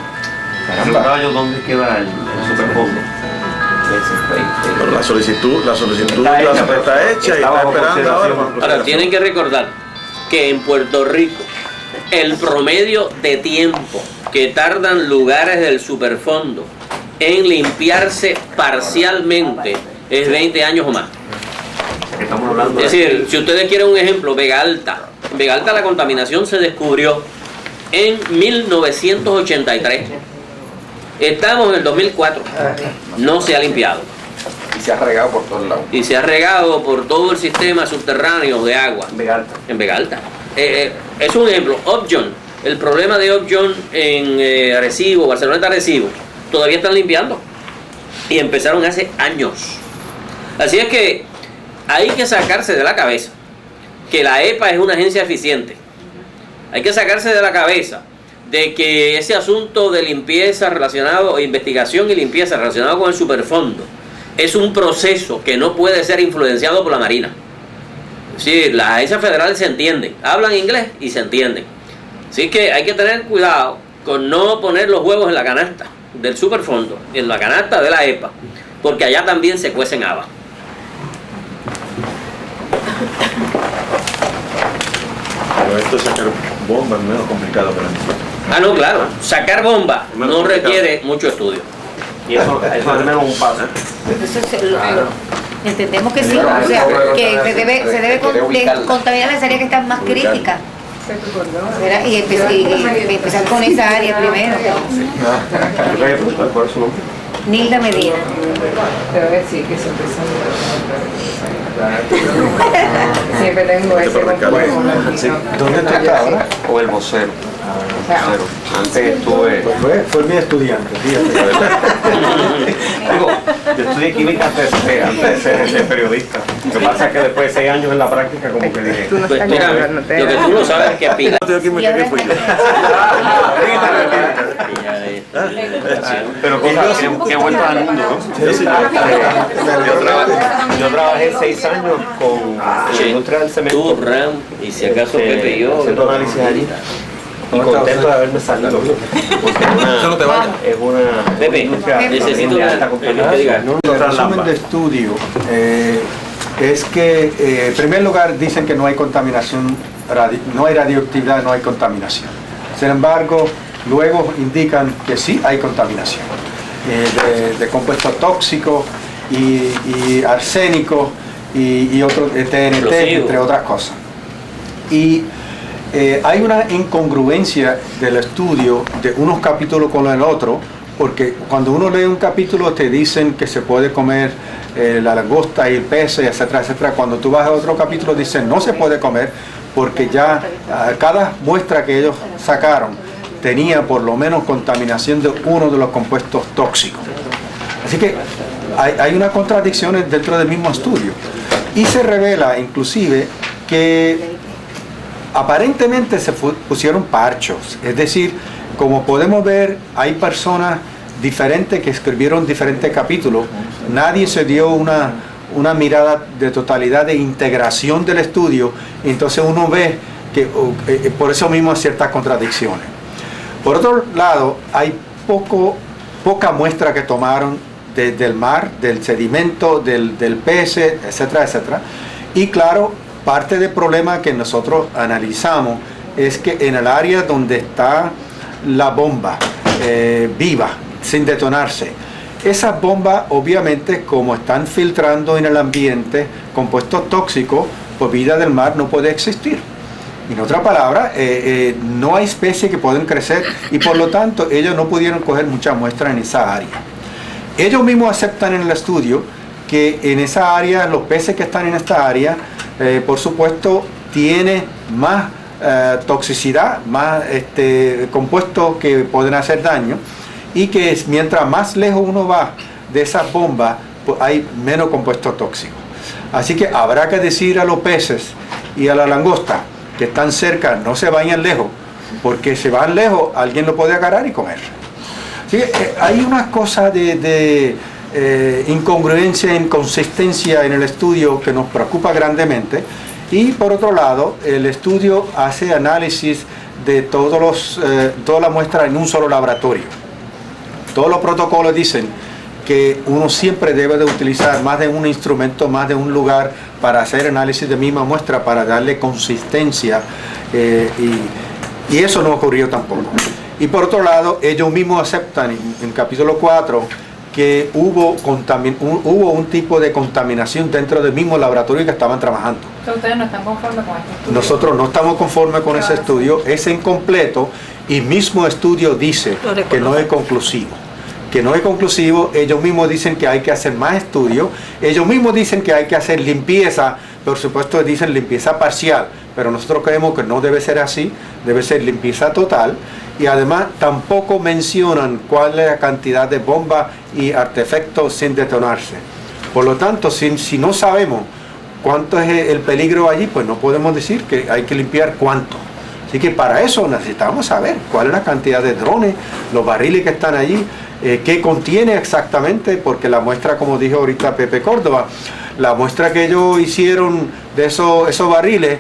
¿Dónde queda el superfondo? Pero la solicitud está hecha y está esperando ahora. Ahora tienen que recordar que en Puerto Rico el promedio de tiempo que tardan lugares del superfondo en limpiarse parcialmente es 20 años o más. Es decir, si ustedes quieren un ejemplo, Vega Alta la contaminación se descubrió en 1983. Estamos en el 2004. No se ha limpiado. Y se ha regado por todos lados. Y se ha regado por todo el sistema subterráneo de agua. En Vega Alta. Es un ejemplo. Upjohn, el problema de Upjohn en Arecibo, Barcelona Arecibo, todavía están limpiando. Y empezaron hace años. Así es que hay que sacarse de la cabeza que la EPA es una agencia eficiente. Hay que sacarse de la cabeza de que ese asunto de limpieza relacionado, investigación y limpieza relacionado con el superfondo, es un proceso que no puede ser influenciado por la Marina. Sí, las agencias federales se entienden, hablan inglés y se entienden. Así que hay que tener cuidado con no poner los huevos en la canasta del superfondo, en la canasta de la EPA, porque allá también se cuecen habas. Pero esto es sacar bombas menos complicado para nosotros. Ah, no, claro. Sacar bomba no requiere mucho estudio. Y eso es al menos un paso. Entendemos que sí, o sea, que se debe contaminar las áreas que están más críticas. ¿Verdad? Y empezar con esa área primero. ¿Cuál es su nombre? Nilda Medina. Debo decir que siempre siempre tengo ese compromiso. ¿Dónde tú estás ahora? O el vocero. Antes estuve. Fue mi estudiante, fíjate. Digo, yo estudié química antes de ser periodista. Lo que pasa es que después de 6 años en la práctica, como que dije. Tú no estás Mira, lo que tú no sabes es que pila. Pero cosas que he vuelto al mundo, ¿no? Yo trabajé 6 años con la industria del cemento. Tú, Ram, y si acaso Pepe y yo. Haciendo análisis allí. Y contento de haberme salido. Porque es una industria necesito de alta complejidad. El resumen de estudio es que, en primer lugar, dicen que no hay contaminación, no hay radioactividad, no hay contaminación. Sin embargo, luego indican que sí hay contaminación de compuestos tóxicos y arsénicos y otros TNT, entre otras cosas. Y hay una incongruencia del estudio de unos capítulos con el otro, porque cuando uno lee un capítulo te dicen que se puede comer la langosta y el pez, etcétera, etcétera. Cuando tú vas a otro capítulo dicen no se puede comer porque ya cada muestra que ellos sacaron tenía por lo menos contaminación de uno de los compuestos tóxicos. Así que hay unas contradicciones dentro del mismo estudio. Y se revela inclusive que aparentemente se pusieron parchos, es decir, como podemos ver, hay personas diferentes que escribieron diferentes capítulos, nadie se dio una mirada de totalidad de integración del estudio, entonces uno ve que por eso mismo hay ciertas contradicciones. Por otro lado, hay poca muestra que tomaron del mar, del sedimento, del pez, etcétera, etcétera, y claro, parte del problema que nosotros analizamos es que en el área donde está la bomba viva, sin detonarse, esas bombas obviamente como están filtrando en el ambiente compuestos tóxicos, pues vida del mar no puede existir. En otra palabra, no hay especies que pueden crecer y por lo tanto ellos no pudieron coger muchas muestras en esa área. Ellos mismos aceptan en el estudio que en esa área, los peces que están en esta área, por supuesto, tiene más toxicidad, más compuestos que pueden hacer daño y que mientras más lejos uno va de esas bombas, pues hay menos compuestos tóxicos. Así que habrá que decir a los peces y a la langosta que están cerca, no se vayan lejos, porque si van lejos, alguien lo puede agarrar y comer. Así que hay unas cosas de incongruencia, inconsistencia en el estudio que nos preocupa grandemente. Y por otro lado, el estudio hace análisis de toda la muestra en un solo laboratorio. Todos los protocolos dicen que uno siempre debe de utilizar más de un instrumento, más de un lugar para hacer análisis de misma muestra, para darle consistencia, y eso no ocurrió tampoco. Y por otro lado, ellos mismos aceptan en capítulo 4 que hubo un tipo de contaminación dentro del mismo laboratorio que estaban trabajando. Entonces, ustedes no están conformes con este estudio. Nosotros no estamos conformes con ese estudio, es incompleto y mismo estudio dice que no es conclusivo. Que no es conclusivo, ellos mismos dicen que hay que hacer más estudios, ellos mismos dicen que hay que hacer limpieza, por supuesto dicen limpieza parcial, pero nosotros creemos que no debe ser así, debe ser limpieza total, y además tampoco mencionan cuál es la cantidad de bombas y artefactos sin detonarse. Por lo tanto, si no sabemos cuánto es el peligro allí, pues no podemos decir que hay que limpiar cuánto. Así que para eso necesitamos saber cuál es la cantidad de drones, los barriles que están allí, qué contiene exactamente, porque la muestra, como dijo ahorita Pepe Córdoba, la muestra que ellos hicieron de esos barriles,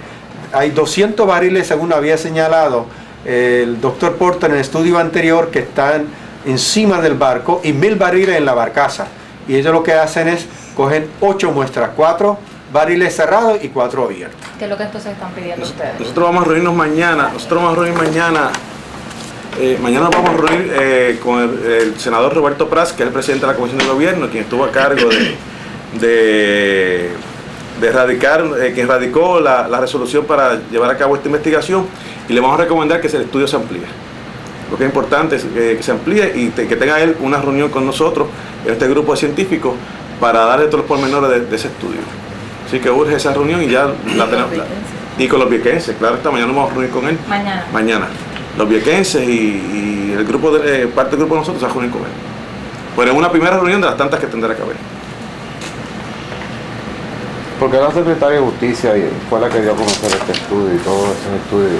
hay 200 barriles según había señalado el doctor Porter en el estudio anterior que están encima del barco y 1000 barriles en la barcaza. Y ellos lo que hacen es cogen 8 muestras, 4 barriles cerrados y 4 abiertos. ¿Qué es lo que entonces están pidiendo ustedes? Nosotros vamos a reunirnos mañana, Mañana nos vamos a reunir con el senador Roberto Prats, que es el presidente de la Comisión de Gobierno, quien estuvo a cargo de erradicar, quien radicó la resolución para llevar a cabo esta investigación, y le vamos a recomendar que el estudio se amplíe. Lo que es importante es que se amplíe y que tenga él una reunión con nosotros, este grupo de científicos, para darle todos los pormenores de ese estudio. Así que urge esa reunión y ya la tenemos. Y con los viequenses, claro, esta mañana nos vamos a reunir con él. Mañana. Los viequenses y el grupo parte del grupo de nosotros se va a reunir con él. Pero es una primera reunión de las tantas que tendrá que haber. Porque la secretaria de Justicia fue la que dio a conocer este estudio y todo ese estudio.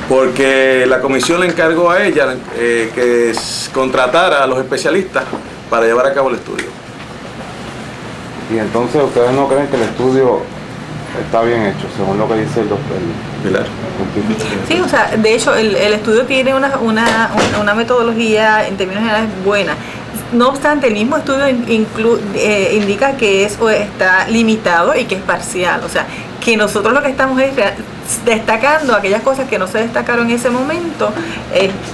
Porque la comisión le encargó a ella que contratara a los especialistas para llevar a cabo el estudio. Y entonces ustedes no creen que el estudio está bien hecho, según lo que dice el doctor Pilar. Sí, o sea, de hecho el estudio tiene una metodología en términos generales buena. No obstante, el mismo estudio indica que está limitado y que es parcial. O sea, que nosotros lo que estamos es destacando aquellas cosas que no se destacaron en ese momento,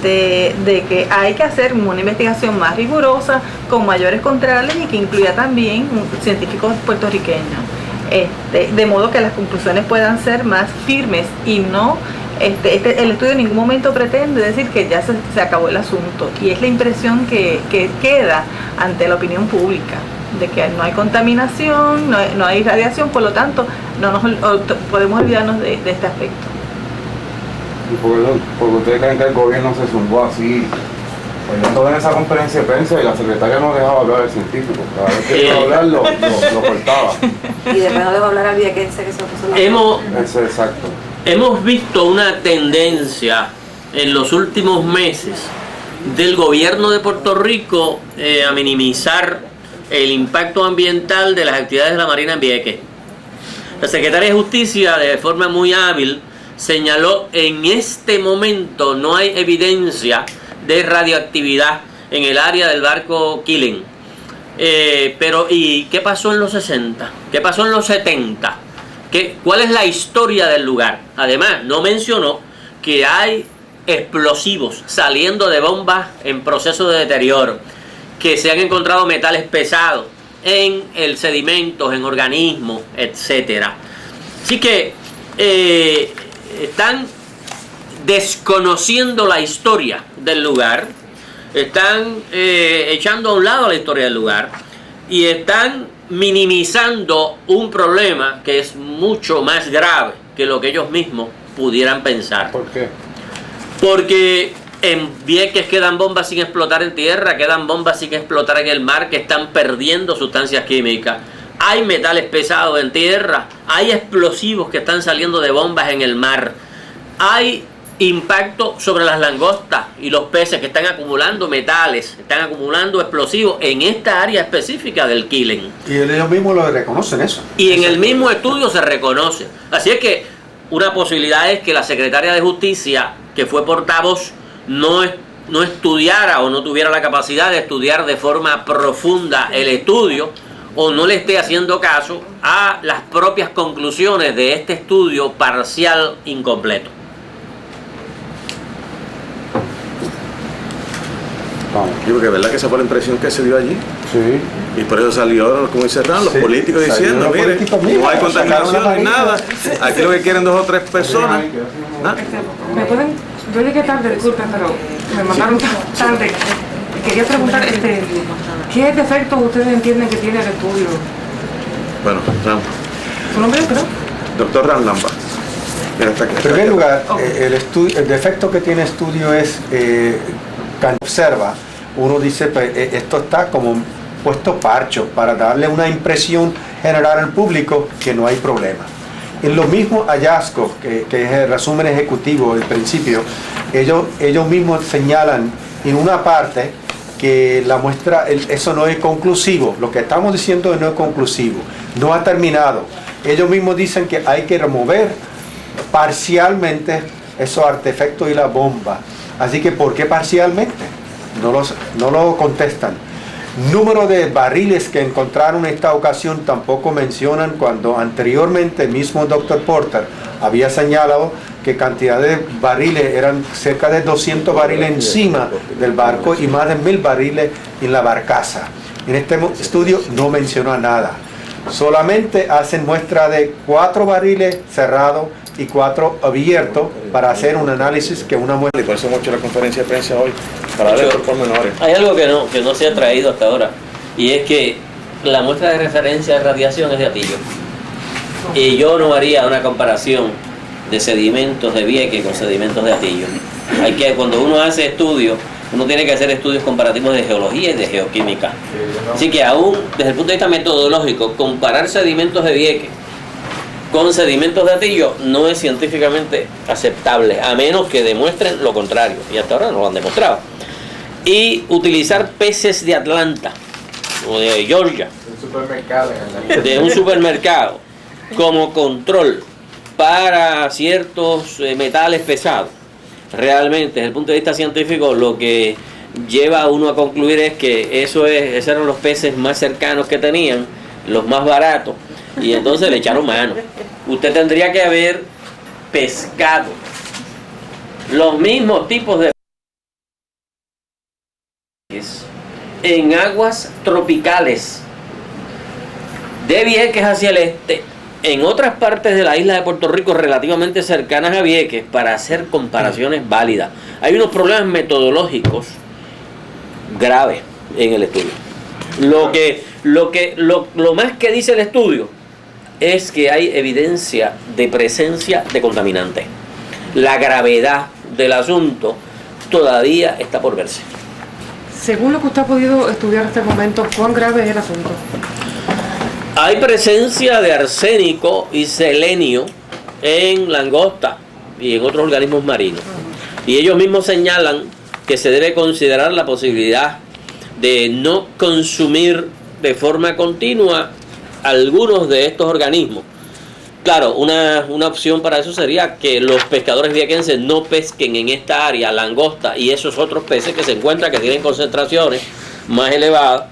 de que hay que hacer una investigación más rigurosa, con mayores controles y que incluya también científicos puertorriqueños. De modo que las conclusiones puedan ser más firmes y no... el estudio en ningún momento pretende decir que ya se acabó el asunto, y es la impresión que queda ante la opinión pública, de que no hay contaminación, no hay radiación, por lo tanto no podemos olvidarnos de este aspecto. ¿Y porque ustedes creen que el gobierno se zumbó así? Pues yo en esa conferencia de prensa y la secretaria no dejaba hablar al científico, cada vez que iba a hablar lo cortaba. Y después no debo hablar al viequense que se puso la... Eso, exacto. Hemos visto una tendencia en los últimos meses del gobierno de Puerto Rico a minimizar el impacto ambiental de las actividades de la Marina en Vieques. La Secretaría de Justicia, de forma muy hábil, señaló: en este momento no hay evidencia de radioactividad en el área del barco Killen. Pero ¿y qué pasó en los 60? ¿Qué pasó en los 70? ¿Cuál es la historia del lugar? Además, no mencionó que hay explosivos saliendo de bombas en proceso de deterioro, que se han encontrado metales pesados en el sedimentos, en organismos, etc. Así que están desconociendo la historia del lugar, están echando a un lado la historia del lugar y están minimizando un problema que es mucho más grave que lo que ellos mismos pudieran pensar. ¿Por qué? Porque en Vieques quedan bombas sin explotar en tierra, quedan bombas sin explotar en el mar que están perdiendo sustancias químicas. Hay metales pesados en tierra, hay explosivos que están saliendo de bombas en el mar, hay impacto sobre las langostas y los peces que están acumulando metales, están acumulando explosivos en esta área específica del Killen. Y ellos mismos lo reconocen eso. Y en el mismo estudio se reconoce. Así es que una posibilidad es que la Secretaria de Justicia, que fue portavoz, no estudiara o no tuviera la capacidad de estudiar de forma profunda el estudio, o no le esté haciendo caso a las propias conclusiones de este estudio parcial incompleto. Yo porque es verdad que esa fue la impresión que se dio allí. Sí. Y por eso salió, como dice Hernán, los políticos diciendo, mire, no hay contaminación ni nada. Aquí lo que quieren 2 o 3 personas. ¿Me pueden? Yo llegué tarde, disculpen, pero me mandaron tarde. Quería preguntar, ¿qué defectos ustedes entienden que tiene el estudio? Bueno, Ram. ¿Su nombre es, perdón? Doctor Ram Lamba. En primer lugar, el defecto que tiene el estudio es cuando observa, uno dice, pues, esto está como puesto parcho para darle una impresión general al público que no hay problema. En los mismos hallazgos, que es el resumen ejecutivo, el principio, ellos mismos señalan en una parte que la muestra, eso no es conclusivo, lo que estamos diciendo no es conclusivo, no ha terminado. Ellos mismos dicen que hay que remover parcialmente esos artefactos y la bomba. Así que, ¿por qué parcialmente? No lo contestan. Número de barriles que encontraron en esta ocasión tampoco mencionan, cuando anteriormente el mismo Dr. Porter había señalado que cantidad de barriles, eran cerca de 200 barriles encima del barco y más de 1000 barriles en la barcaza. En este estudio no menciona nada. Solamente hacen muestra de 4 barriles cerrados y 4 abiertos para hacer un análisis que una muestra. Y por eso hemos hecho la conferencia de prensa hoy, para dar estos pormenores. Hay algo que no se ha traído hasta ahora, y es que la muestra de referencia de radiación es de Atillo. Y yo no haría una comparación de sedimentos de Vieques con sedimentos de Atillo. Cuando uno hace estudios, uno tiene que hacer estudios comparativos de geología y de geoquímica. Así que aún desde el punto de vista metodológico, comparar sedimentos de Vieques con sedimentos de Atillo no es científicamente aceptable, a menos que demuestren lo contrario, y hasta ahora no lo han demostrado. Y utilizar peces de Atlanta o de Georgia, de un supermercado, como control para ciertos metales pesados, realmente desde el punto de vista científico lo que lleva a uno a concluir es que esos eran los peces más cercanos que tenían, los más baratos, y entonces le echaron mano. Usted tendría que haber pescado los mismos tipos de en aguas tropicales de Vieques hacia el este, en otras partes de la isla de Puerto Rico relativamente cercanas a Vieques, para hacer comparaciones válidas. Hay unos problemas metodológicos graves en el estudio. Lo más que dice el estudio es que hay evidencia de presencia de contaminantes. La gravedad del asunto todavía está por verse. Según lo que usted ha podido estudiar hasta el momento, ¿cuán grave es el asunto? Hay presencia de arsénico y selenio en langosta y en otros organismos marinos. Y ellos mismos señalan que se debe considerar la posibilidad de no consumir de forma continua algunos de estos organismos. Claro, una opción para eso sería que los pescadores viequenses no pesquen en esta área langosta y esos otros peces que se encuentran que tienen concentraciones más elevadas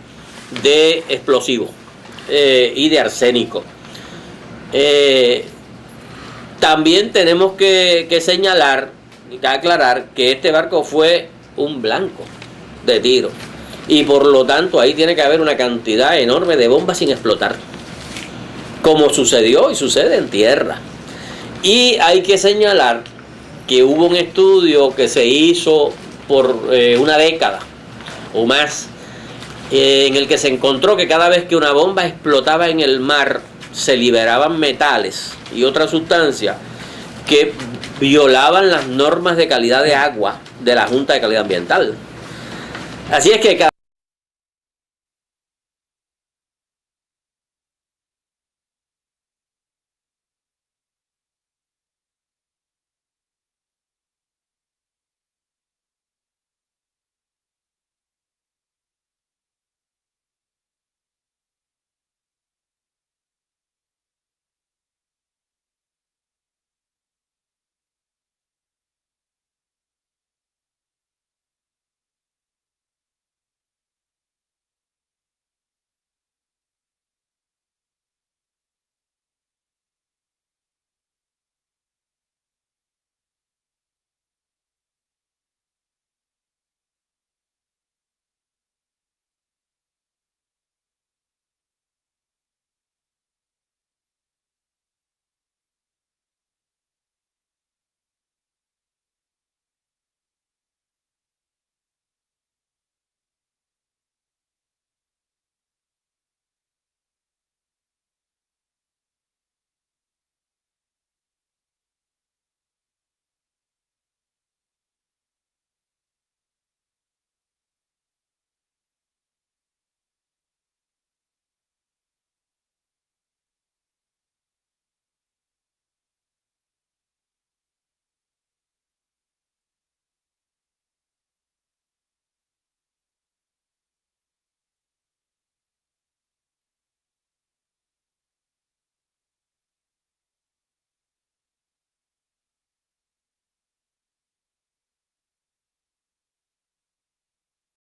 de explosivos y de arsénico. También tenemos que señalar y que aclarar que este barco fue un blanco de tiro y por lo tanto ahí tiene que haber una cantidad enorme de bombas sin explotar, como sucedió y sucede en tierra. Y hay que señalar que hubo un estudio que se hizo por una década o más, en el que se encontró que cada vez que una bomba explotaba en el mar se liberaban metales y otras sustancias que violaban las normas de calidad de agua de la Junta de Calidad Ambiental. Así es que